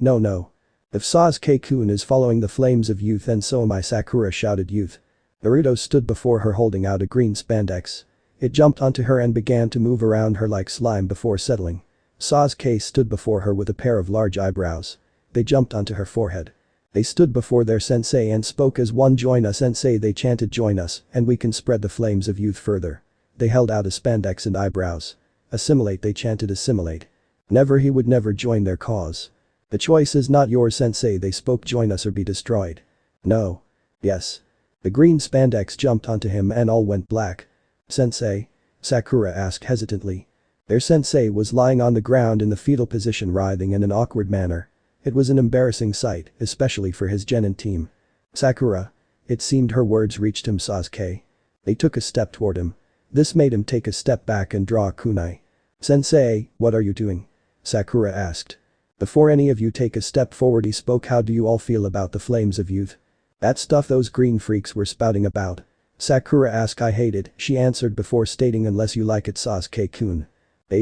S1: If Sasuke-kun is following the flames of youth then so am I, Sakura shouted youth. Naruto stood before her holding out a green spandex. It jumped onto her and began to move around her like slime before settling. Sasuke stood before her with a pair of large eyebrows. They jumped onto her forehead. They stood before their sensei and spoke as one, join us sensei, they chanted, join us and we can spread the flames of youth further. They held out a spandex and eyebrows. Assimilate, they chanted, assimilate. Never, he would never join their cause. The choice is not yours sensei, they spoke, join us or be destroyed. No. Yes. The green spandex jumped onto him and all went black. Sensei? Sakura asked hesitantly. Their sensei was lying on the ground in the fetal position writhing in an awkward manner. It was an embarrassing sight, especially for his genin team. Sakura. It seemed her words reached him. Sasuke. They took a step toward him. This made him take a step back and draw a kunai. Sensei, what are you doing? Sakura asked. Before any of you take a step forward he spoke. How do you all feel about the flames of youth? That stuff those green freaks were spouting about. Sakura asked. I hate it, she answered before stating unless you like it Sasuke-kun.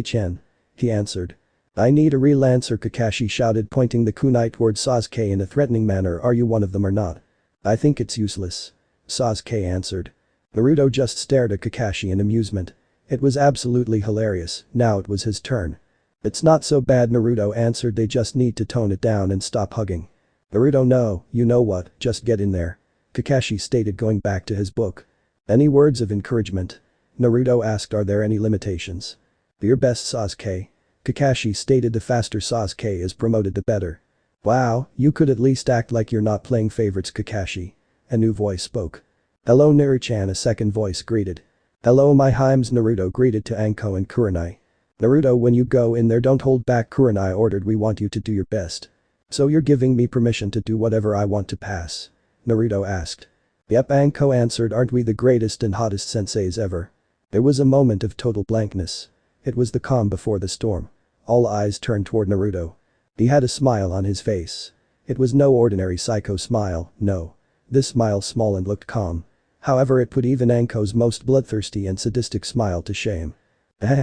S1: Chen. He answered. I need a real answer Kakashi shouted pointing the kunai towards Sasuke in a threatening manner. Are you one of them or not? I think it's useless. Sasuke answered. Naruto just stared at Kakashi in amusement. It was absolutely hilarious, now it was his turn. It's not so bad Naruto answered, they just need to tone it down and stop hugging. Naruto no, you know what, just get in there. Kakashi stated going back to his book. Any words of encouragement? Naruto asked are there any limitations? Do your best Sasuke. Kakashi stated the faster Sasuke is promoted the better. Wow, you could at least act like you're not playing favorites Kakashi. A new voice spoke. Hello Naru-chan a second voice greeted. Hello my Himes Naruto greeted to Anko and Kurenai. Naruto when you go in there don't hold back Kurenai ordered we want you to do your best. So you're giving me permission to do whatever I want to pass? Naruto asked. Yep Anko answered aren't we the greatest and hottest senseis ever? There was a moment of total blankness. It was the calm before the storm. All eyes turned toward Naruto. He had a smile on his face. It was no ordinary psycho smile, no. This smile small and looked calm. However it put even Anko's most bloodthirsty and sadistic smile to shame. Anko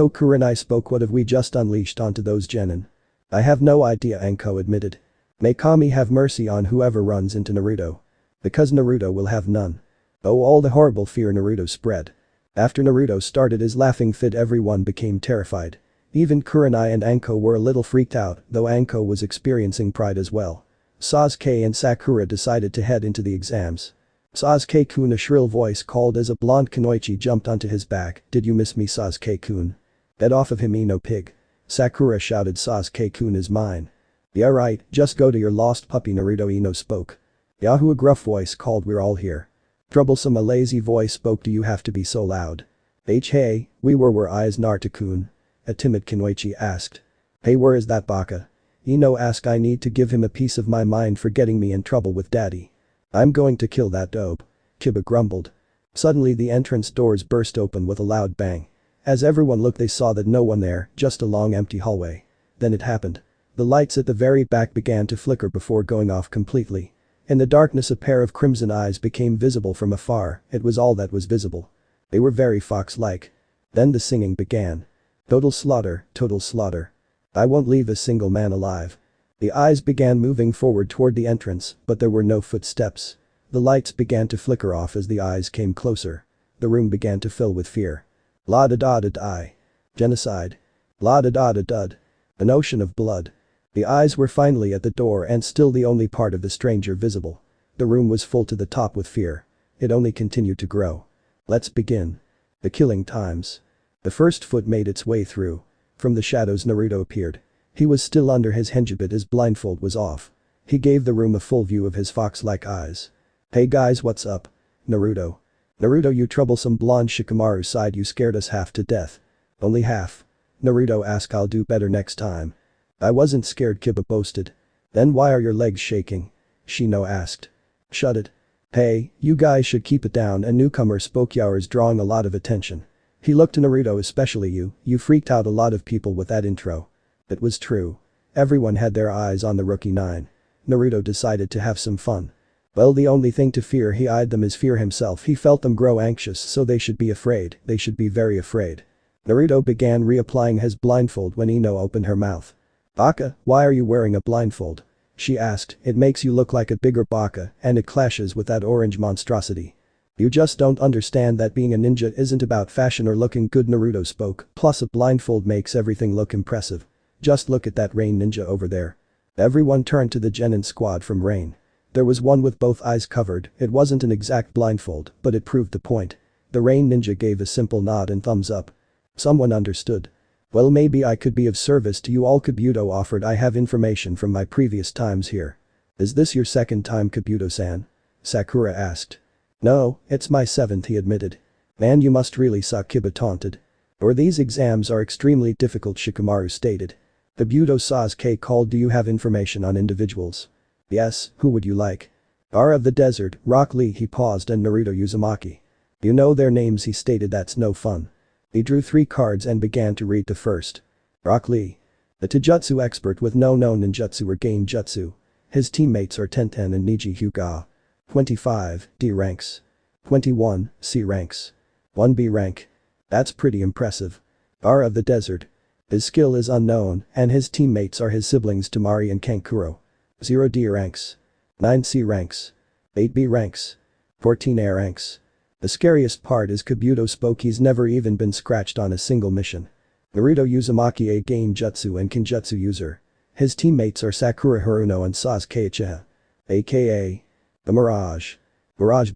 S1: Kurenai spoke what have we just unleashed onto those genin? I have no idea Anko admitted. May Kami have mercy on whoever runs into Naruto. Because Naruto will have none. Oh all the horrible fear Naruto spread. After Naruto started his laughing fit everyone became terrified. Even Kurenai and Anko were a little freaked out, though Anko was experiencing pride as well. Sasuke and Sakura decided to head into the exams. Sasuke-kun a shrill voice called as a blonde Kunoichi jumped onto his back, did you miss me Sasuke-kun? Get off of him Ino pig. Sakura shouted Sasuke-kun is mine. Yeah right, just go to your lost puppy Naruto Ino spoke. Yahoo a gruff voice called we're all here. Troublesome a lazy voice spoke do you have to be so loud? Hey, we were eyes Naruto-kun. A timid Kunoichi asked. Hey where is that baka? Ino asked I need to give him a piece of my mind for getting me in trouble with daddy. I'm going to kill that dope. Kiba grumbled. Suddenly the entrance doors burst open with a loud bang. As everyone looked they saw that no one there, just a long empty hallway. Then it happened. The lights at the very back began to flicker before going off completely. In the darkness a pair of crimson eyes became visible from afar, it was all that was visible. They were very fox-like. Then the singing began. Total slaughter, total slaughter. I won't leave a single man alive. The eyes began moving forward toward the entrance, but there were no footsteps. The lights began to flicker off as the eyes came closer. The room began to fill with fear. La-da-da-da-die. Genocide. La-da-da-da-dud. An ocean of blood. The eyes were finally at the door and still the only part of the stranger visible. The room was full to the top with fear. It only continued to grow. Let's begin. The killing times. The first foot made its way through. From the shadows Naruto appeared. He was still under his hinge but his blindfold was off. He gave the room a full view of his fox-like eyes. Hey guys what's up? Naruto. Naruto you troublesome blonde Shikamaru sighed you scared us half to death. Only half. Naruto asked I'll do better next time. I wasn't scared Kiba boasted. Then why are your legs shaking? Shino asked. Shut it. Hey, you guys should keep it down a newcomer spoke Yaora's drawing a lot of attention. He looked to Naruto especially you freaked out a lot of people with that intro. It was true. Everyone had their eyes on the rookie 9. Naruto decided to have some fun. Well the only thing to fear he eyed them is fear himself he felt them grow anxious so they should be afraid, they should be very afraid. Naruto began reapplying his blindfold when Ino opened her mouth. Baka, why are you wearing a blindfold? She asked, it makes you look like a bigger baka and it clashes with that orange monstrosity. You just don't understand that being a ninja isn't about fashion or looking good Naruto spoke, plus a blindfold makes everything look impressive. Just look at that Rain ninja over there. Everyone turned to the Genin squad from Rain. There was one with both eyes covered, it wasn't an exact blindfold, but it proved the point. The Rain ninja gave a simple nod and thumbs up. Someone understood. Well maybe I could be of service to you all Kabuto offered I have information from my previous times here. Is this your second time Kabuto-san? Sakura asked. No, it's my 7th he admitted. Man, you must really suck, Kiba taunted. Or these exams are extremely difficult, Shikamaru stated. Obito Sasuke called, do you have information on individuals? Yes, who would you like? Are of the desert, Rock Lee, he paused, and Naruto Uzumaki. You know their names, he stated. That's no fun. He drew 3 cards and began to read the first. Rock Lee. The Taijutsu expert with no ninjutsu or Genjutsu. His teammates are Tenten and Niji Hyuga. 25, D ranks. 21, C ranks. 1 B rank. That's pretty impressive. Are of the desert. His skill is unknown, and his teammates are his siblings Temari and Kankuro. 0 D ranks. 9 C ranks. 8 B ranks. 14 A ranks. The scariest part is Kabuto spoke he's never even been scratched on a single mission. Naruto Uzumaki, a Genjutsu and Kenjutsu user. His teammates are Sakura Haruno and Sasuke Uchiha. AKA the Mirage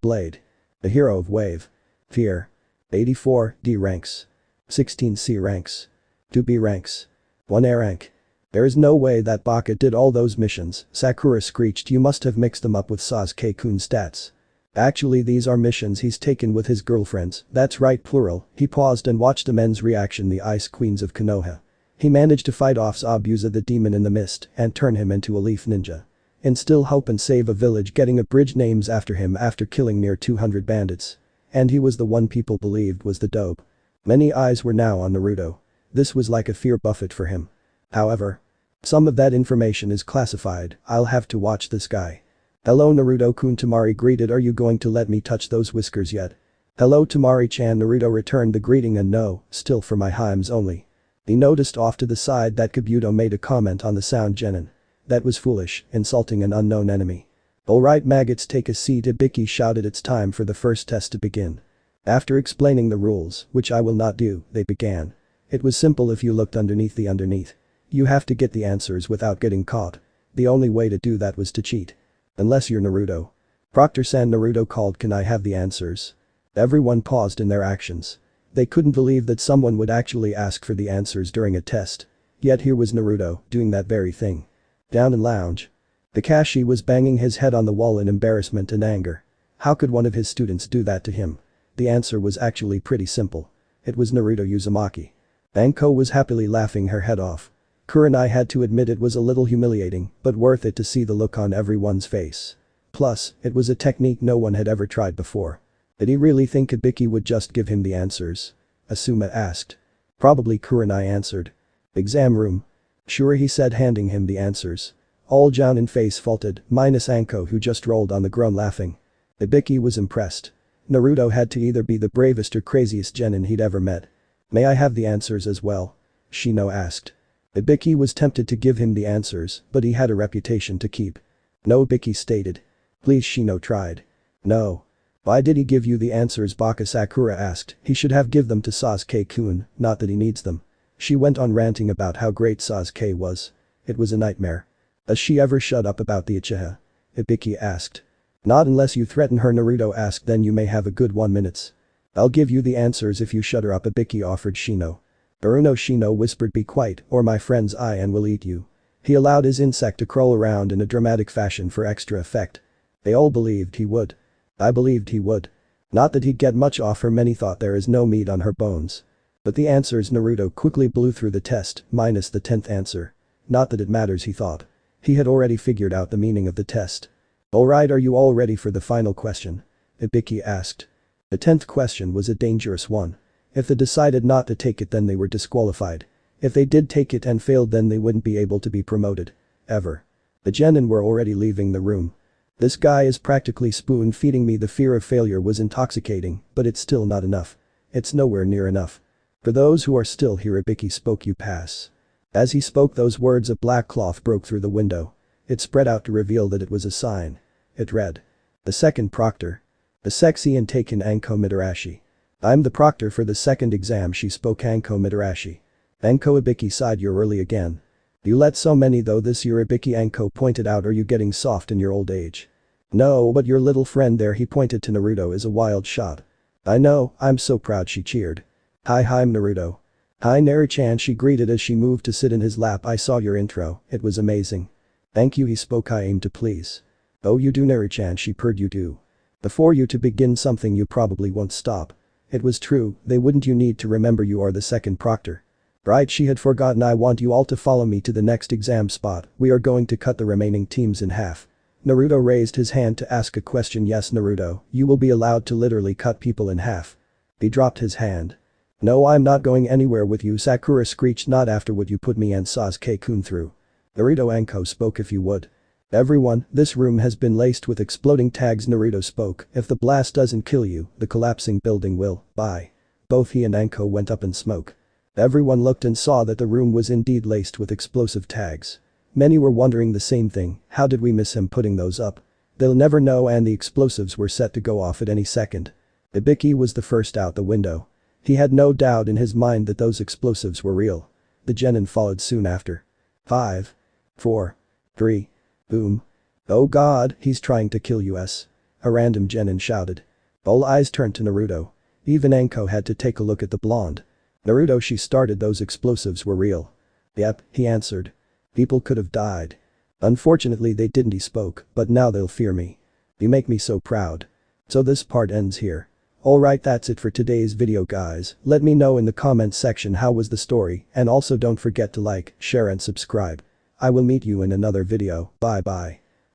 S1: Blade. The hero of Wave. Fear. 84 D ranks. 16 C ranks. 2 B ranks. 1 A rank. There is no way that Baka did all those missions, Sakura screeched. You must have mixed them up with Sasuke-kun stats. Actually, these are missions he's taken with his girlfriends, that's right, plural. He paused and watched the men's reaction. The Ice Queens of Konoha. He managed to fight off Zabuza the demon in the mist and turn him into a leaf ninja. Instill hope and save a village, getting a bridge names after him after killing near 200 bandits. And he was the one people believed was the dope. Many eyes were now on Naruto. This was like a fear buffet for him. However, some of that information is classified. I'll have to watch this guy. Hello Naruto-kun, Temari greeted. Are you going to let me touch those whiskers yet? Hello Temari-chan, Naruto returned the greeting. And no, still for my hymns only. He noticed off to the side that Kabuto made a comment on the sound genin. That was foolish, insulting an unknown enemy. Alright maggots, take a seat, Ibiki shouted. It's time for the first test to begin. After explaining the rules, which I will not do, they began. It was simple if you looked underneath the underneath. You have to get the answers without getting caught. The only way to do that was to cheat. Unless you're Naruto. Proctor-san, Naruto called, can I have the answers? Everyone paused in their actions. They couldn't believe that someone would actually ask for the answers during a test. Yet here was Naruto, doing that very thing. Down in lounge. Kakashi was banging his head on the wall in embarrassment and anger. How could one of his students do that to him? The answer was actually pretty simple. It was Naruto Uzumaki. Anko was happily laughing her head off. Kurenai had to admit it was a little humiliating, but worth it to see the look on everyone's face. Plus, it was a technique no one had ever tried before. Did he really think Ibiki would just give him the answers? Asuma asked. Probably, Kurenai answered. Exam room. Sure, he said, handing him the answers. All Jounin face faulted, minus Anko, who just rolled on the ground laughing. Ibiki was impressed. Naruto had to either be the bravest or craziest genin he'd ever met. May I have the answers as well? Shino asked. Ibiki was tempted to give him the answers, but he had a reputation to keep. No, Ibiki stated. Please, Shino tried. No. Why did he give you the answers? Baka Sakura asked. He should have give them to Sasuke-kun, not that he needs them. She went on ranting about how great Sasuke was. It was a nightmare. Does she ever shut up about the Uchiha? Ibiki asked. Not unless you threaten her, Naruto asked. Then you may have a good 1 minute. I'll give you the answers if you shut her up, Ibiki offered Shino. Baruno, Shino whispered, be quiet or my friend's Ian will eat you. He allowed his insect to crawl around in a dramatic fashion for extra effect. They all believed he would. I believed he would. Not that he'd get much off her, many thought there is no meat on her bones. But the answers, Naruto quickly blew through the test, minus the 10th answer. Not that it matters, he thought. He had already figured out the meaning of the test. Alright, are you all ready for the final question? Ibiki asked. The 10th question was a dangerous one. If they decided not to take it, then they were disqualified. If they did take it and failed, then they wouldn't be able to be promoted. Ever. The genin were already leaving the room. This guy is practically spoon-feeding me. The fear of failure was intoxicating, but it's still not enough. It's nowhere near enough. For those who are still here, Ibiki spoke, you pass. As he spoke those words, a black cloth broke through the window. It spread out to reveal that it was a sign. It read. The second proctor. The sexy and taken Anko Mitarashi. I'm the proctor for the second exam, she spoke. Anko Mitarashi. Anko, Ibiki sighed, you're early again. You let so many though this year, Ibiki, Anko pointed out. Are you getting soft in your old age? No, but your little friend there, he pointed to Naruto, is a wild shot. I know, I'm so proud, she cheered. Hi Naruto. Hi Naru-chan, she greeted as she moved to sit in his lap. I saw your intro, it was amazing. Thank you, he spoke. I aim to please. Oh, you do, Naru-chan, she purred. You do. Before you to begin something you probably won't stop. It was true, they wouldn't you need to remember you are the second proctor. Right, she had forgotten. I want you all to follow me to the next exam spot, we are going to cut the remaining teams in half. Naruto raised his hand to ask a question. Yes Naruto, you will be allowed to literally cut people in half. He dropped his hand. No, I'm not going anywhere with you, Sakura screeched. Not after what you put me and Sasuke-kun through. Naruto. Anko spoke. If you would. Everyone, this room has been laced with exploding tags. Naruto spoke. If the blast doesn't kill you, the collapsing building will. Bye. Both he and Anko went up in smoke. Everyone looked and saw that the room was indeed laced with explosive tags. Many were wondering the same thing. How did we miss him putting those up? They'll never know, and the explosives were set to go off at any second. Ibiki was the first out the window. He had no doubt in his mind that those explosives were real. The genin followed soon after. 5. 4. 3. Boom. Oh god, he's trying to kill us. A random genin shouted. All eyes turned to Naruto. Even Anko had to take a look at the blonde. Naruto, she started. Those explosives were real. Yep, he answered. People could have died. Unfortunately they didn't. He spoke, but now they'll fear me. You make me so proud. So this part ends here. Alright, that's it for today's video guys. Let me know in the comments section how was the story, and also don't forget to like, share and subscribe. I will meet you in another video. Bye bye.